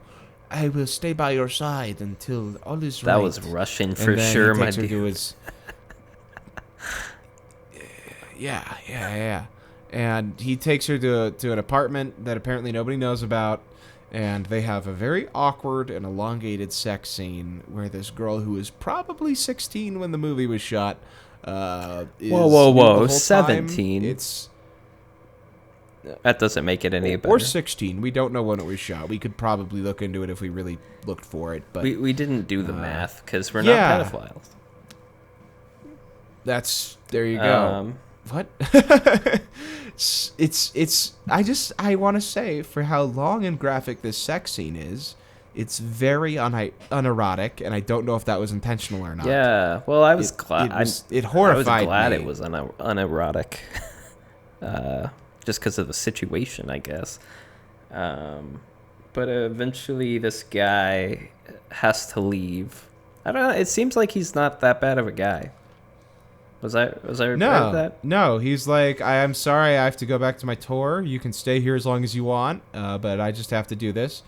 I will stay by your side until all is right. That was Russian for and then sure, he my takes her dude. to his... Yeah. And he takes her to an apartment that apparently nobody knows about, and they have a very awkward and elongated sex scene where this girl who was probably 16 when the movie was shot is whoa, the 17. It's That doesn't make it any better. or 16. We don't know when it was shot. We could probably look into it if we really looked for it, but we didn't do the math because we're yeah. not pedophiles. There you go. What? I want to say, for how long and graphic this sex scene is, it's very unerotic, and I don't know if that was intentional or not. Yeah, well, I was glad. It horrified me. I was glad it was unerotic, just because of the situation, I guess. But eventually, this guy has to leave. I don't know. It seems like he's not that bad of a guy. Was I right with that? No, he's like, I'm sorry, I have to go back to my tour. You can stay here as long as you want, but I just have to do this.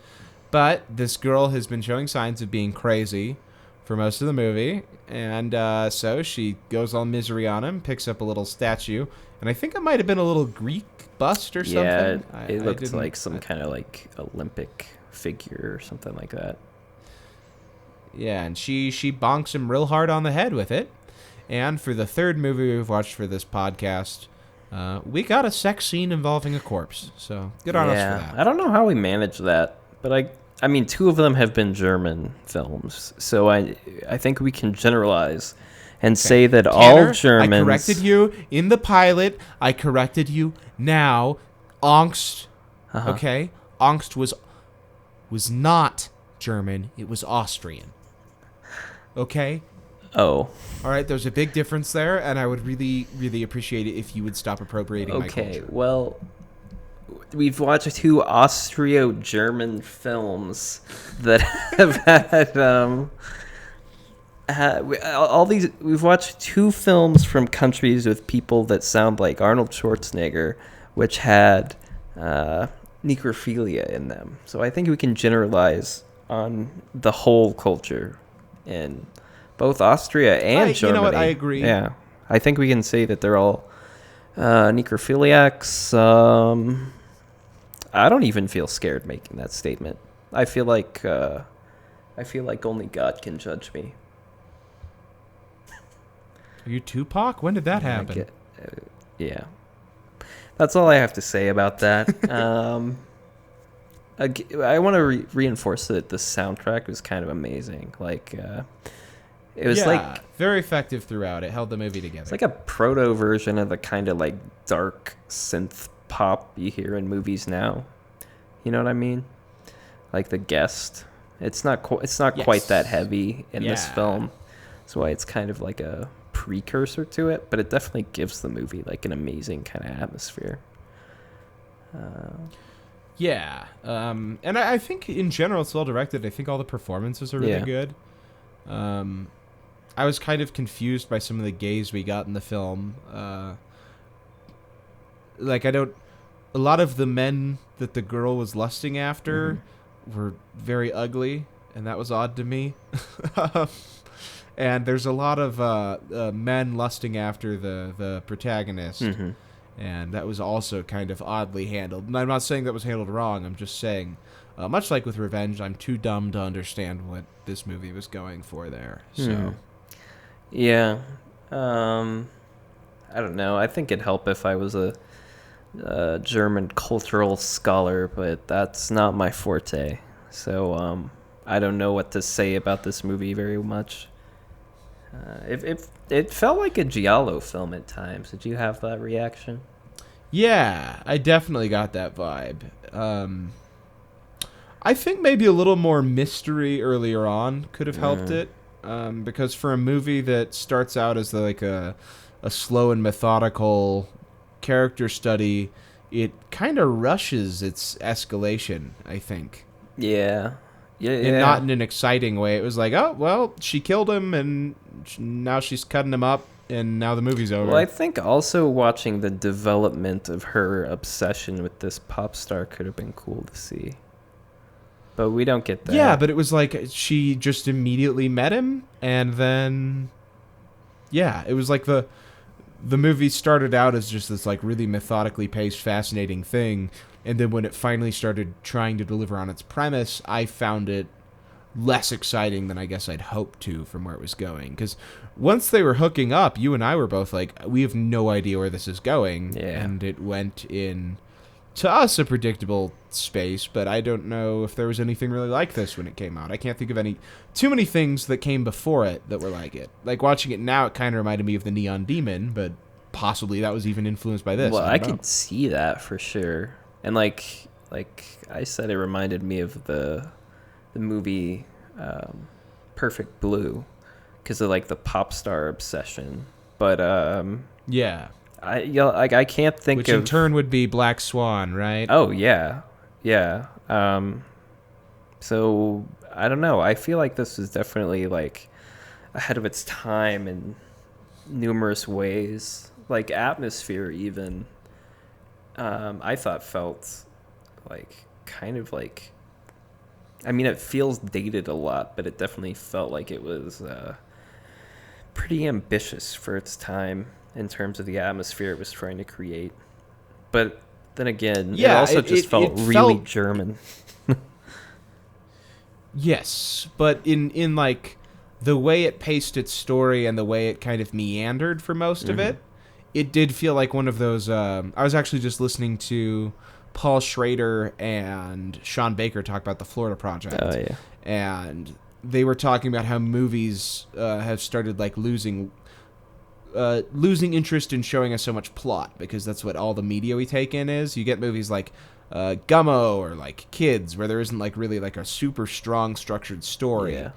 But this girl has been showing signs of being crazy for most of the movie, and so she goes all misery on him, picks up a little statue, and I think it might have been a little Greek bust or something. Yeah, it looked like some kind of like Olympic figure or something like that. Yeah, and she bonks him real hard on the head with it. And for the third movie we've watched for this podcast, we got a sex scene involving a corpse. So good on us for that. I don't know how we managed that, but I mean, two of them have been German films, so I think we can generalize and say that Tanner, all Germans. I corrected you in the pilot. I corrected you now. Angst. Okay, Angst was not German. It was Austrian. Okay. Oh, All right, there's a big difference there, and I would really, really appreciate it if you would stop appropriating my okay. culture. Well, we've watched 2 Austro-German films that have had all these. We've watched 2 films from countries with people that sound like Arnold Schwarzenegger, which had necrophilia in them. So I think we can generalize on the whole culture in both Austria and Germany. You know what? I agree. Yeah, I think we can say that they're all necrophiliacs. I don't even feel scared making that statement. I feel like only God can judge me. Are you Tupac? When did that happen? Yeah. That's all I have to say about that. I want to reinforce that the soundtrack was kind of amazing. Like, it was very effective throughout. It held the movie together. It's like a proto version of the kind of like dark synth pop you hear in movies now. You know what I mean? Like The Guest. It's not quite that heavy in this film. That's why it's kind of like a precursor to it, but it definitely gives the movie like an amazing kind of atmosphere. And I think in general it's well directed. I think all the performances are really good. I was kind of confused by some of the gays we got in the film. A lot of the men that the girl was lusting after were very ugly, and that was odd to me. And there's a lot of men lusting after the protagonist, and that was also kind of oddly handled. And I'm not saying that was handled wrong. I'm just saying, much like with Revenge, I'm too dumb to understand what this movie was going for there. So, yeah, I don't know. I think it'd help if I was a German cultural scholar, but that's not my forte. So I don't know what to say about this movie very much. It felt like a giallo film at times. Did you have that reaction? Yeah, I definitely got that vibe. I think maybe a little more mystery earlier on could have helped it, because for a movie that starts out as like a slow and methodical character study, it kind of rushes its escalation, I think. Yeah. And not in an exciting way. It was like, oh, well, she killed him, and now she's cutting him up, and now the movie's over. Well, I think also watching the development of her obsession with this pop star could have been cool to see. But we don't get that. Yeah, but it was like she just immediately met him, and then... Yeah, it was like the movie started out as just this like really methodically paced, fascinating thing, and then when it finally started trying to deliver on its premise, I found it less exciting than I guess I'd hoped to from where it was going. Because once they were hooking up, you and I were both like, we have no idea where this is going. Yeah. And it went in, to us, a predictable space, but I don't know if there was anything really like this when it came out. I can't think of too many things that came before it that were like it. Like, watching it now, it kind of reminded me of the Neon Demon, but possibly that was even influenced by this. Well, I could see that for sure. And like I said, it reminded me of the movie Perfect Blue because of like the pop star obsession. But yeah, I can't think which of... in turn would be Black Swan, right? Oh yeah. So I don't know. I feel like this is definitely like ahead of its time in numerous ways. Like atmosphere, even. I thought felt like kind of like... I mean, it feels dated a lot, but it definitely felt like it was pretty ambitious for its time in terms of the atmosphere it was trying to create. But then again, it also felt really German. Yes, but in like the way it paced its story and the way it kind of meandered for most of it, it did feel like one of those... I was actually just listening to Paul Schrader and Sean Baker talk about the Florida Project. Oh, yeah. And they were talking about how movies have started like losing interest in showing us so much plot, because that's what all the media we take in is. You get movies like Gummo or like Kids, where there isn't like really like a super strong structured story. Yeah.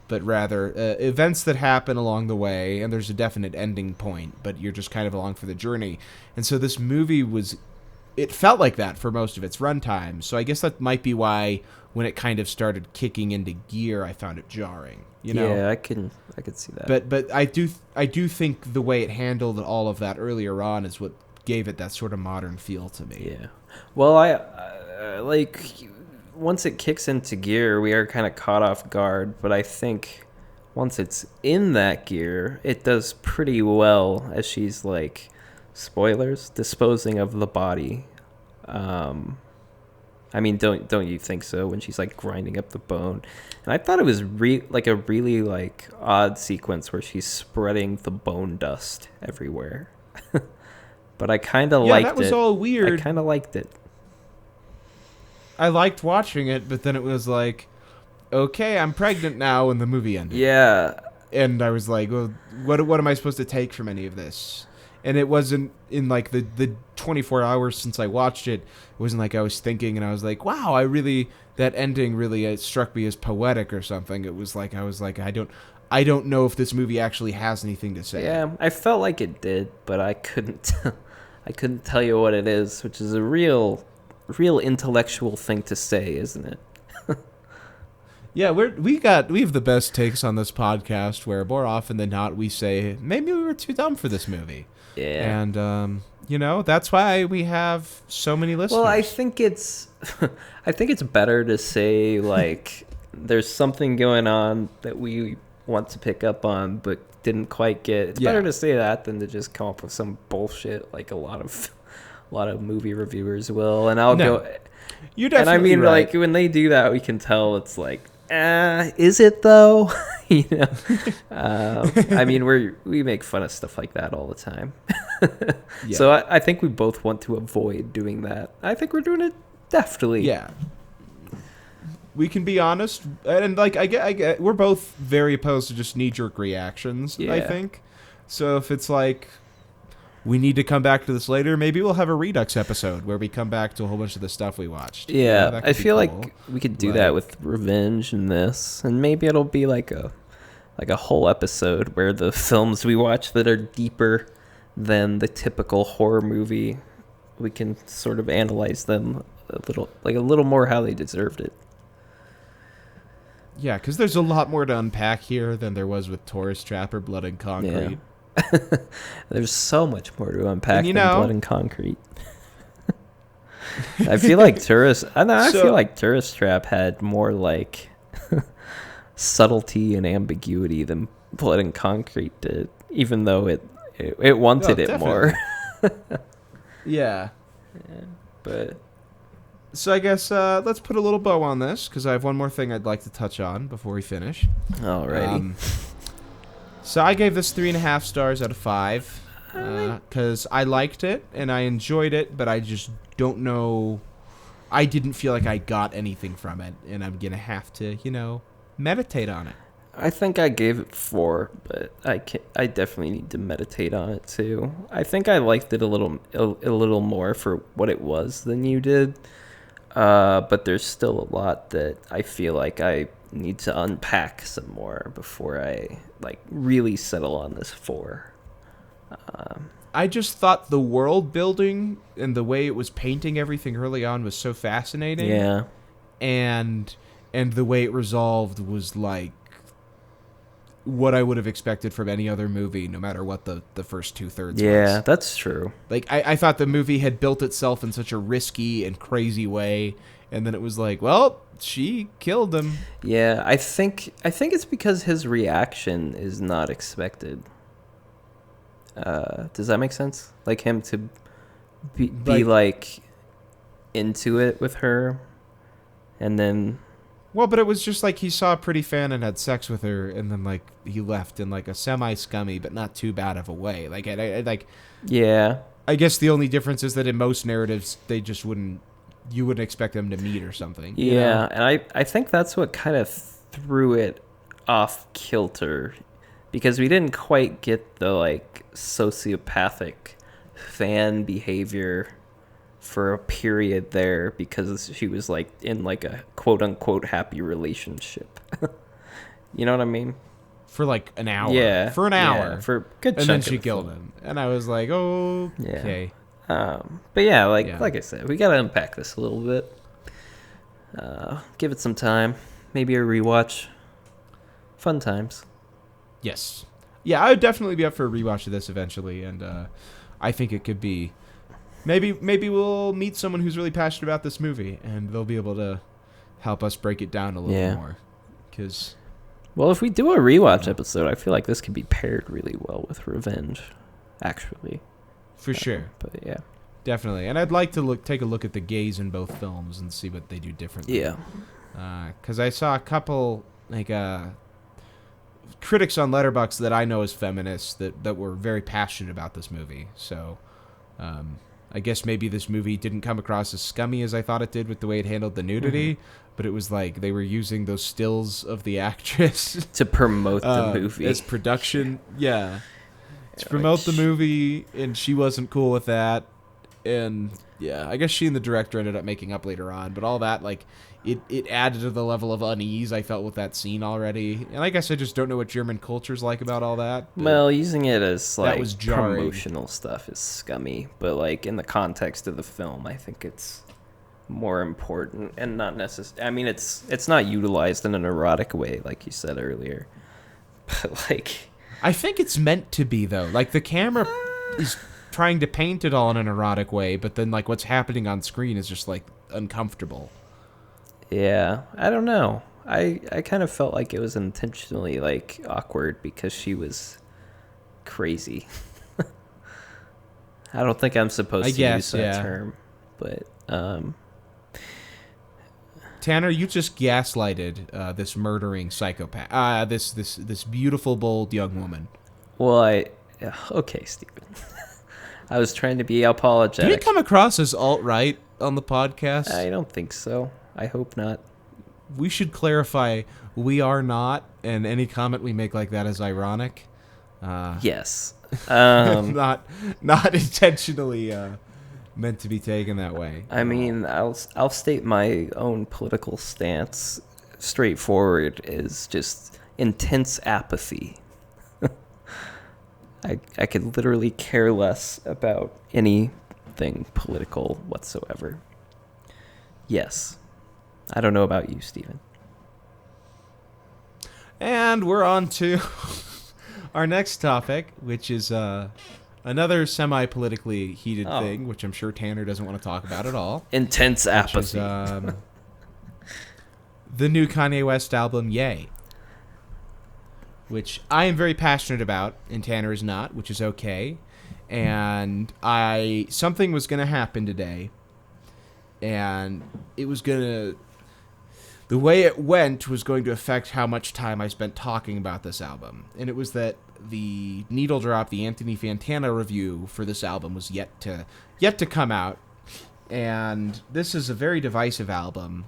But rather events that happen along the way, and there's a definite ending point, but you're just kind of along for the journey. And so this movie it felt like that for most of its runtime. So I guess that might be why when it kind of started kicking into gear, I found it jarring. You know? Yeah, I could see that. But I do think the way it handled all of that earlier on is what gave it that sort of modern feel to me. Yeah. Well, I like once it kicks into gear, we are kind of caught off guard, but I think once it's in that gear, it does pretty well as she's like, spoilers, disposing of the body. I mean, don't you think so? When she's like grinding up the bone, and I thought it was like a really like odd sequence where she's spreading the bone dust everywhere. But I kind of liked it. Yeah, that was all weird. I kind of liked it. I liked watching it, but then it was like, okay, I'm pregnant now, and the movie ended. Yeah. And I was like, well, what am I supposed to take from any of this? And it wasn't in like the 24 hours since I watched it. It wasn't like I was thinking and I was like, wow, that ending really struck me as poetic or something. It was like, I don't know if this movie actually has anything to say. Yeah, I felt like it did, but I couldn't I couldn't tell you what it is, which is a real intellectual thing to say, isn't it? Yeah, we have the best takes on this podcast where more often than not we say maybe we were too dumb for this movie. Yeah. And that's why we have so many listeners. Well, I think it's better to say like there's something going on that we want to pick up on but didn't quite get. It's better to say that than to just come up with some bullshit like a lot of movie reviewers will. And I'll go. You're definitely and I mean, right. like when they do that, we can tell it's like, is it though? You know, I mean, we make fun of stuff like that all the time. Yeah. So I think we both want to avoid doing that. I think we're doing it deftly. Yeah. We can be honest, and like I get, we're both very opposed to just knee-jerk reactions. Yeah. I think so. If it's like we need to come back to this later, maybe we'll have a Redux episode where we come back to a whole bunch of the stuff we watched. Yeah, I feel cool. like we could do that with Revenge and this, and maybe it'll be like a whole episode where the films we watch that are deeper than the typical horror movie, we can sort of analyze them a little more how they deserved it. Yeah, because there's a lot more to unpack here than there was with Tourist Trap or Blood and Concrete. Yeah. There's so much more to unpack than Blood and Concrete. I feel like Tourist Trap had more like subtlety and ambiguity than Blood and Concrete did, even though it wanted it more. Yeah. But so I guess let's put a little bow on this because I have one more thing I'd like to touch on before we finish. Alrighty. So I gave this 3.5 stars out of 5 because I liked it and I enjoyed it, but I just don't know. I didn't feel like I got anything from it, and I'm gonna have to, meditate on it. I think I gave it 4, but I definitely need to meditate on it too. I think I liked it a little more for what it was than you did. But there's still a lot that I feel like I need to unpack some more before I really settle on this 4. I just thought the world building and the way it was painting everything early on was so fascinating. Yeah. And the way it resolved was like what I would have expected from any other movie, no matter what the first 2/3 was. Yeah, that's true. Like, I thought the movie had built itself in such a risky and crazy way, and then it was like, well, she killed him. Yeah, I think it's because his reaction is not expected. Does that make sense? Like him to be like into it with her, and then... Well, but it was just like he saw a pretty fan and had sex with her, and then like he left in like a semi-scummy but not too bad of a way. Like, yeah. I guess the only difference is that in most narratives they just you wouldn't expect them to meet or something. Yeah, and I think that's what kind of threw it off kilter, because we didn't quite get the like sociopathic fan behavior for a period there because she was like in like a quote unquote happy relationship. You know what I mean? For like an hour. Yeah. For an hour. For a good and chunk then of she the killed film. him. And I was like, oh, okay. But yeah, Yeah. like I said, we gotta unpack this a little bit. Give it some time. Maybe a rewatch. Fun times. Yes. Yeah, I would definitely be up for a rewatch of this eventually, and I think it could be. Maybe we'll meet someone who's really passionate about this movie, and they'll be able to help us break it down a little more. Because, well, if we do a rewatch episode, I feel like this could be paired really well with Revenge, actually. For sure. But yeah, definitely. And I'd like to take a look at the gays in both films and see what they do differently. Yeah. Because I saw a couple critics on Letterboxd that I know as feminists that were very passionate about this movie. So I guess maybe this movie didn't come across as scummy as I thought it did with the way it handled the nudity, but it was like they were using those stills of the actress to promote the movie as production. Yeah. To promote the movie, and she wasn't cool with that. And yeah, I guess she and the director ended up making up later on, but all that, like, it added to the level of unease I felt with that scene already. And I guess I just don't know what German culture's like about all that. Well, using it as like was jarring. promotional stuff is scummy, but like in the context of the film, I think it's more important and not necessary. I mean, it's not utilized in an erotic way, like you said earlier, but like I think it's meant to be, though. Like, the camera is trying to paint it all in an erotic way, but then like what's happening on screen is just like uncomfortable. Yeah, I don't know. I kind of felt like it was intentionally like awkward because she was crazy. I don't think I'm supposed to use that term, but Tanner, you just gaslighted this murdering psychopath. This beautiful, bold young woman. Well, okay, Stephen. I was trying to be apologetic. Did it come across as alt-right on the podcast? I don't think so. I hope not. We should clarify we are not, and any comment we make like that is ironic. Yes. Not intentionally meant to be taken that way. I mean, I'll state my own political stance. Straightforward is just intense apathy. I could literally care less about anything political whatsoever. Yes. I don't know about you, Stephen. And we're on to our next topic, which is another semi-politically heated thing, which I'm sure Tanner doesn't want to talk about at all. Intense apathy. Is, the new Kanye West album, Yay. Which I am very passionate about, and Tanner is not, which is okay. And something was going to happen today, and it was going to... The way it went was going to affect how much time I spent talking about this album. And it was that the needle drop, the Anthony Fantana review for this album was yet to come out. And this is a very divisive album.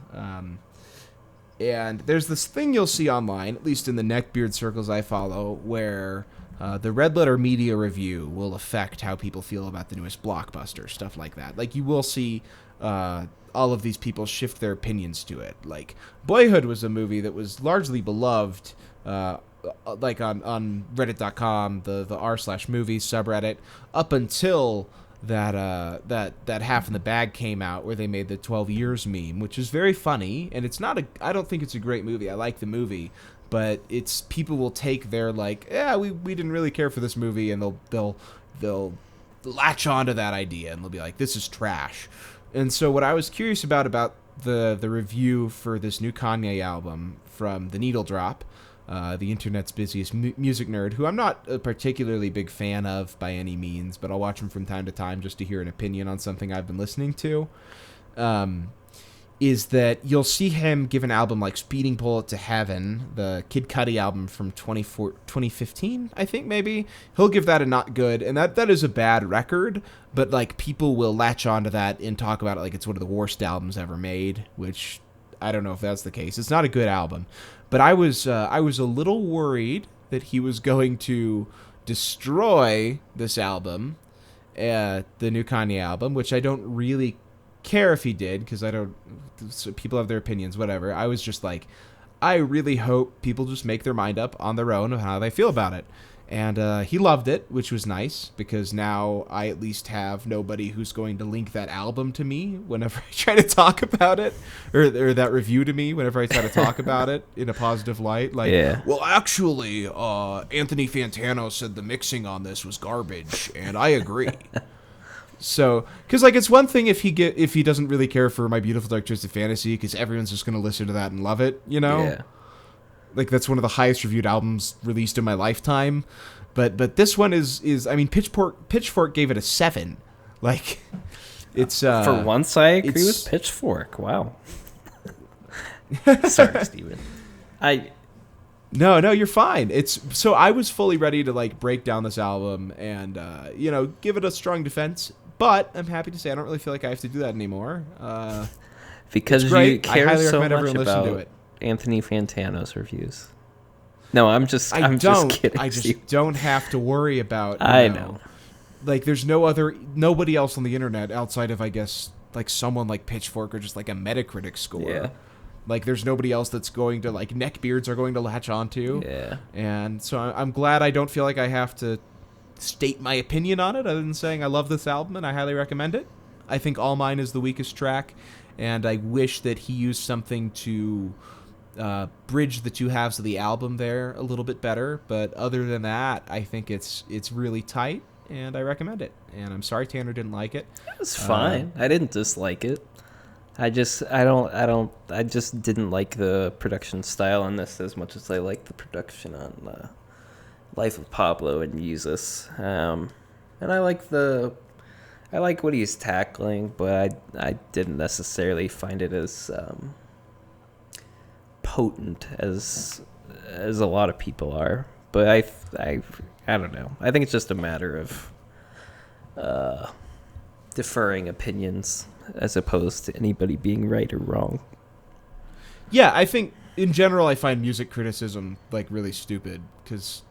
And there's this thing you'll see online, at least in the neckbeard circles I follow, where the Red Letter Media review will affect how people feel about the newest blockbuster, stuff like that. Like, you will see all of these people shift their opinions to it. Like, Boyhood was a movie that was largely beloved, like on Reddit.com, the r/movies subreddit, up until that Half in the Bag came out, where they made the 12 Years meme, which is very funny, and I don't think it's a great movie. I like the movie, but it's people will take their like, yeah, we didn't really care for this movie, and they'll latch onto that idea, and they'll be like, this is trash. And so what I was curious about the review for this new Kanye album from The Needle Drop, the internet's busiest music nerd, who I'm not a particularly big fan of by any means, but I'll watch him from time to time just to hear an opinion on something I've been listening to, is that you'll see him give an album like Speeding Bullet to Heaven, the Kid Cudi album from 2015, I think maybe. He'll give that a not good, and that is a bad record, but like people will latch onto that and talk about it like it's one of the worst albums ever made, which I don't know if that's the case. It's not a good album, but I was a little worried that he was going to destroy this album the new Kanye album, which I don't really care if he did, because I don't. So people have their opinions, whatever. I was just like, I really hope people just make their mind up on their own of how they feel about it. And he loved it, which was nice, because now I at least have nobody who's going to link that album to me whenever I try to talk about it, or that review to me whenever I try to talk about it in a positive light. Like, well, actually, Anthony Fantano said the mixing on this was garbage, and I agree. So, because like it's one thing if he doesn't really care for My Beautiful Dark Twisted Fantasy, because everyone's just going to listen to that and love it, you know? Yeah. Like, that's one of the highest reviewed albums released in my lifetime. But this one is I mean, Pitchfork gave it a 7. Like, it's for once I agree with Pitchfork. Wow. Sorry, Steven. No, you're fine. So I was fully ready to like break down this album and give it a strong defense. But I'm happy to say I don't really feel like I have to do that anymore. Because you care so much about to it. Anthony Fantano's reviews. No, I'm just kidding. I just don't have to worry about. I know. Like, there's nobody else on the internet outside of, I guess, like someone like Pitchfork or just like a Metacritic score. Yeah. Like, there's nobody else that's going to, like, neckbeards are going to latch onto. Yeah. And so I'm glad I don't feel like I have to state my opinion on it, other than saying I love this album and I highly recommend it. I think All Mine is the weakest track, and I wish that he used something to bridge the two halves of the album there a little bit better. But other than that, I think it's really tight, and I recommend it. And I'm sorry Tanner didn't like it. It was fine. I didn't dislike it. I just didn't like the production style on this as much as I like the production on Life of Pablo and Jesus. And I like what he's tackling, but I didn't necessarily find it as potent as a lot of people are. But I don't know. I think it's just a matter of deferring opinions as opposed to anybody being right or wrong. Yeah, I think in general I find music criticism like really stupid, because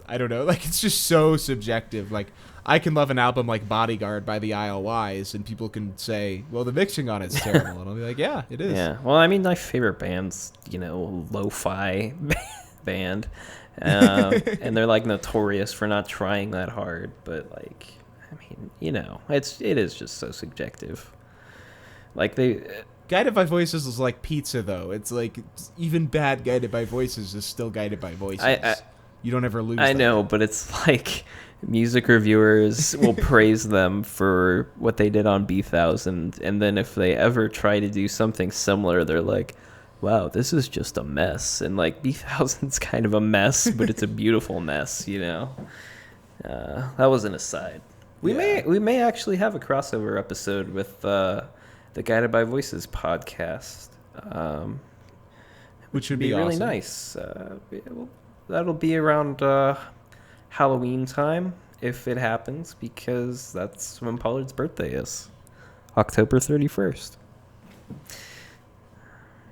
I don't know, like, it's just so subjective. Like, I can love an album like Bodyguard by the IOIs, and people can say, well, the mixing on it's terrible, and I'll be like, yeah, it is. Yeah, well, I mean, my favorite band's lo-fi band, and they're like notorious for not trying that hard, but like, I mean, it is just so subjective. Like, Guided by Voices is like pizza, though. It's like, even bad Guided by Voices is still Guided by Voices. You don't ever lose. I know, but it's like music reviewers will praise them for what they did on B1000, and then if they ever try to do something similar, they're like, wow, this is just a mess. And like, B1000's kind of a mess, but it's a beautiful mess, That was an aside. We may actually have a crossover episode with the Guided by Voices podcast, which would be really awesome. Nice. That'll be around Halloween time, if it happens, because that's when Pollard's birthday is, October 31st.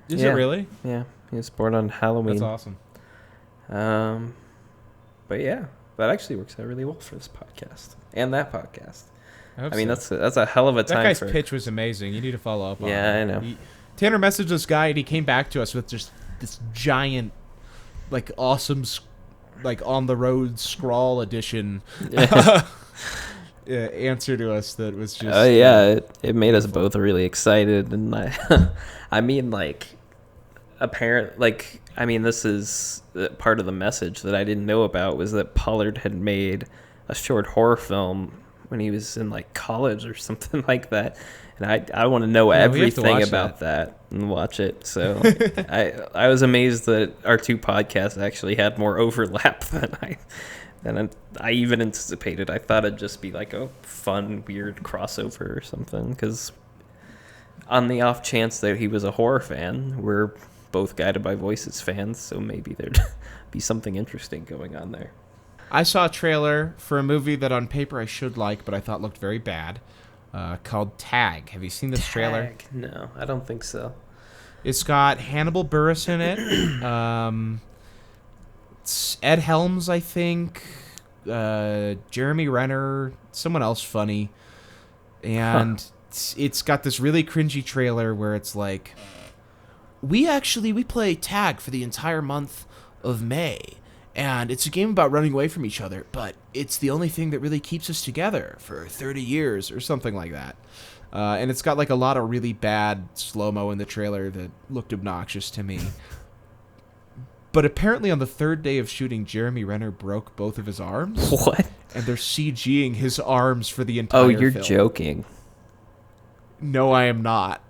Is it really? Yeah, he was born on Halloween. That's awesome. But yeah, that actually works out really well for this podcast and that podcast. I mean, that's a hell of a time. That guy's pitch was amazing. You need to follow up on it. Yeah, I know. Tanner messaged this guy, and he came back to us with just this giant, like, awesome, like, on the road scrawl edition answer to us that was just. It made us both really excited, and I mean, like, this is part of the message that I didn't know about, was that Pollard had made a short horror film when he was in like college or something like that, and I want to know everything about that and watch it. So I was amazed that our two podcasts actually had more overlap than I even anticipated. I thought it'd just be like a fun, weird crossover or something, because on the off chance that he was a horror fan, we're both Guided by Voices fans, so maybe there'd be something interesting going on there. I saw a trailer for a movie that on paper I should like, but I thought looked very bad, called Tag. Have you seen this trailer? No, I don't think so. It's got Hannibal Buress in it. It's Ed Helms, I think. Jeremy Renner, someone else funny, and it's got this really cringy trailer where it's like, we play tag for the entire month of May, and it's a game about running away from each other, but it's the only thing that really keeps us together for 30 years or something like that. And it's got like a lot of really bad slow-mo in the trailer that looked obnoxious to me. But apparently on the third day of shooting, Jeremy Renner broke both of his arms. What? And they're CGing his arms for the entire film. Oh, you're joking. No, I am not.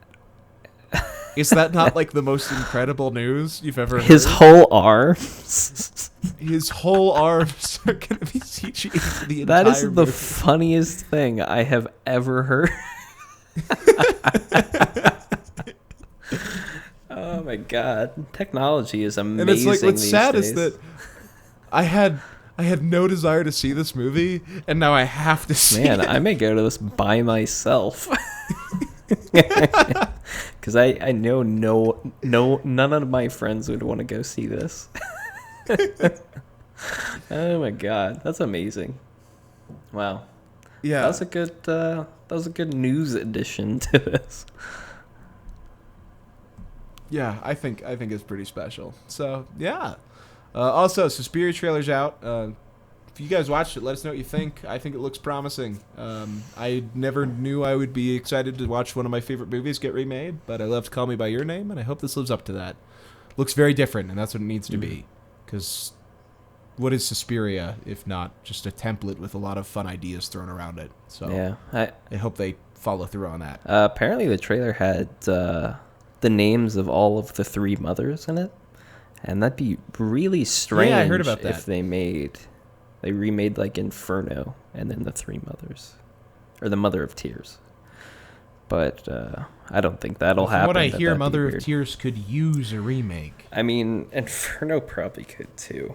Is that not like the most incredible news you've ever heard? His whole arms? His whole arms are going to be CGing for the entire That is the movie. funniest thing I have ever heard. Oh my god, technology is amazing. And it's like, what's these sad days. is that I had no desire to see this movie, and now I have to see Man, it. I may go to this by myself. Because I know none of my friends would want to go see this. Oh my god, that's amazing! Wow, Yeah, that was a good news addition to this. yeah, I think it's pretty special. So yeah. Also, Suspiria trailer's out. If you guys watched it, let us know what you think. I think it looks promising. I never knew I would be excited to watch one of my favorite movies get remade, but I loved Call Me by Your Name, and I hope this lives up to that. Looks very different, and that's what it needs to be. Because what is Suspiria if not just a template with a lot of fun ideas thrown around it? So Yeah, I hope they follow through on that. apparently the trailer had the names of all of the three mothers in it, and that'd be really strange. Yeah, I heard about that. If they remade like Inferno and then the three mothers, or the Mother of Tears. But I don't think that'll happen. From what I but hear, that'd be Mother of weird. Tears could use a remake. I mean, Inferno probably could too.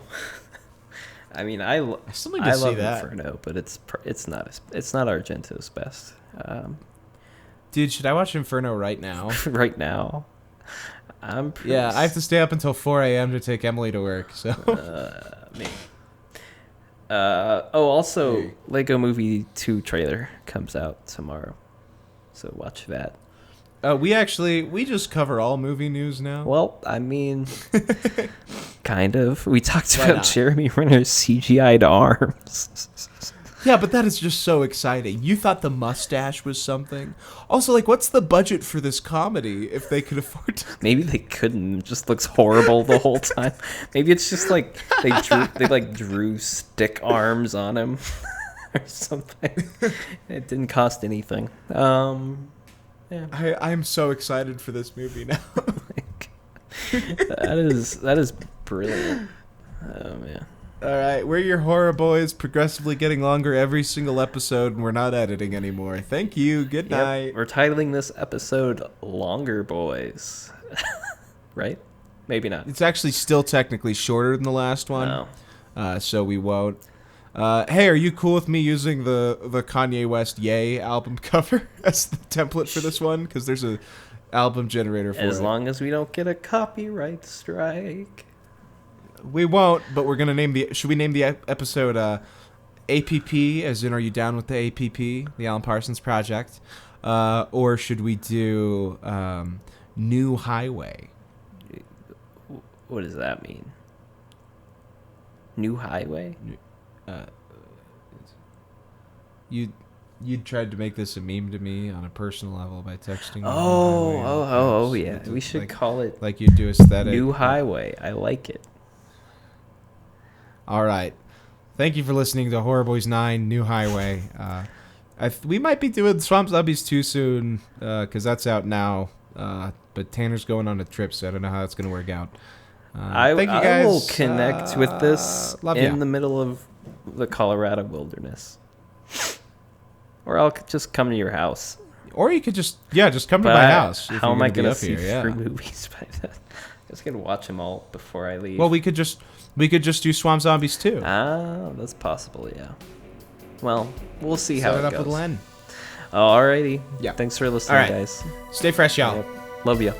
I mean, I still need to see love that. Inferno, but it's not Argento's best. Dude, should I watch Inferno right now? Right now, Yeah, I have to stay up until 4 a.m. to take Emily to work, so... Me. Also, Hey. Lego Movie 2 trailer comes out tomorrow, so watch that. We just cover all movie news now. Well, I mean, kind of. We talked Why about not? Jeremy Renner's CGI'd arms. Yeah, but that is just so exciting. You thought the mustache was something. Also, like, what's the budget for this comedy if they could afford to... Maybe they couldn't. It just looks horrible the whole time. Maybe it's just like they drew stick arms on him or something. It didn't cost anything. Yeah. I'm so excited for this movie now. That is brilliant. Oh man. All right, we're your horror boys, progressively getting longer every single episode, and we're not editing anymore. Thank you. Good night. Yep, we're titling this episode Longer Boys. Right? Maybe not. It's actually still technically shorter than the last one, No. so we won't. Hey, are you cool with me using the Kanye West Yay album cover as the template for this one? Because there's a album generator for it. As long as we don't get a copyright strike. We won't, but we're gonna name the. Should we name the episode APP? As in, are you down with the APP, the Alan Parsons Project, or should we do New Highway? What does that mean? New highway? You tried to make this a meme to me on a personal level by texting me. Oh, yeah. We should call it like you do aesthetic. New Highway. I like it. All right. Thank you for listening to Horror Boys 9 New Highway. We might be doing Swamp Zombies too soon because that's out now. But Tanner's going on a trip, so I don't know how that's going to work out. Thank you guys. I will connect with this love in ya. the middle of the Colorado wilderness. Or I'll just come to your house. Or you could just come to But my house. if How you're am I be going to up see here, three yeah. movies by then? I was going to watch them all before I leave. Well, we could just do Swamp Zombies too. Ah, that's possible, yeah. Well, we'll see how Set it it up goes. with Len. Alrighty. Yeah. Thanks for listening, All right. guys. Stay fresh, y'all. Yep. Love you.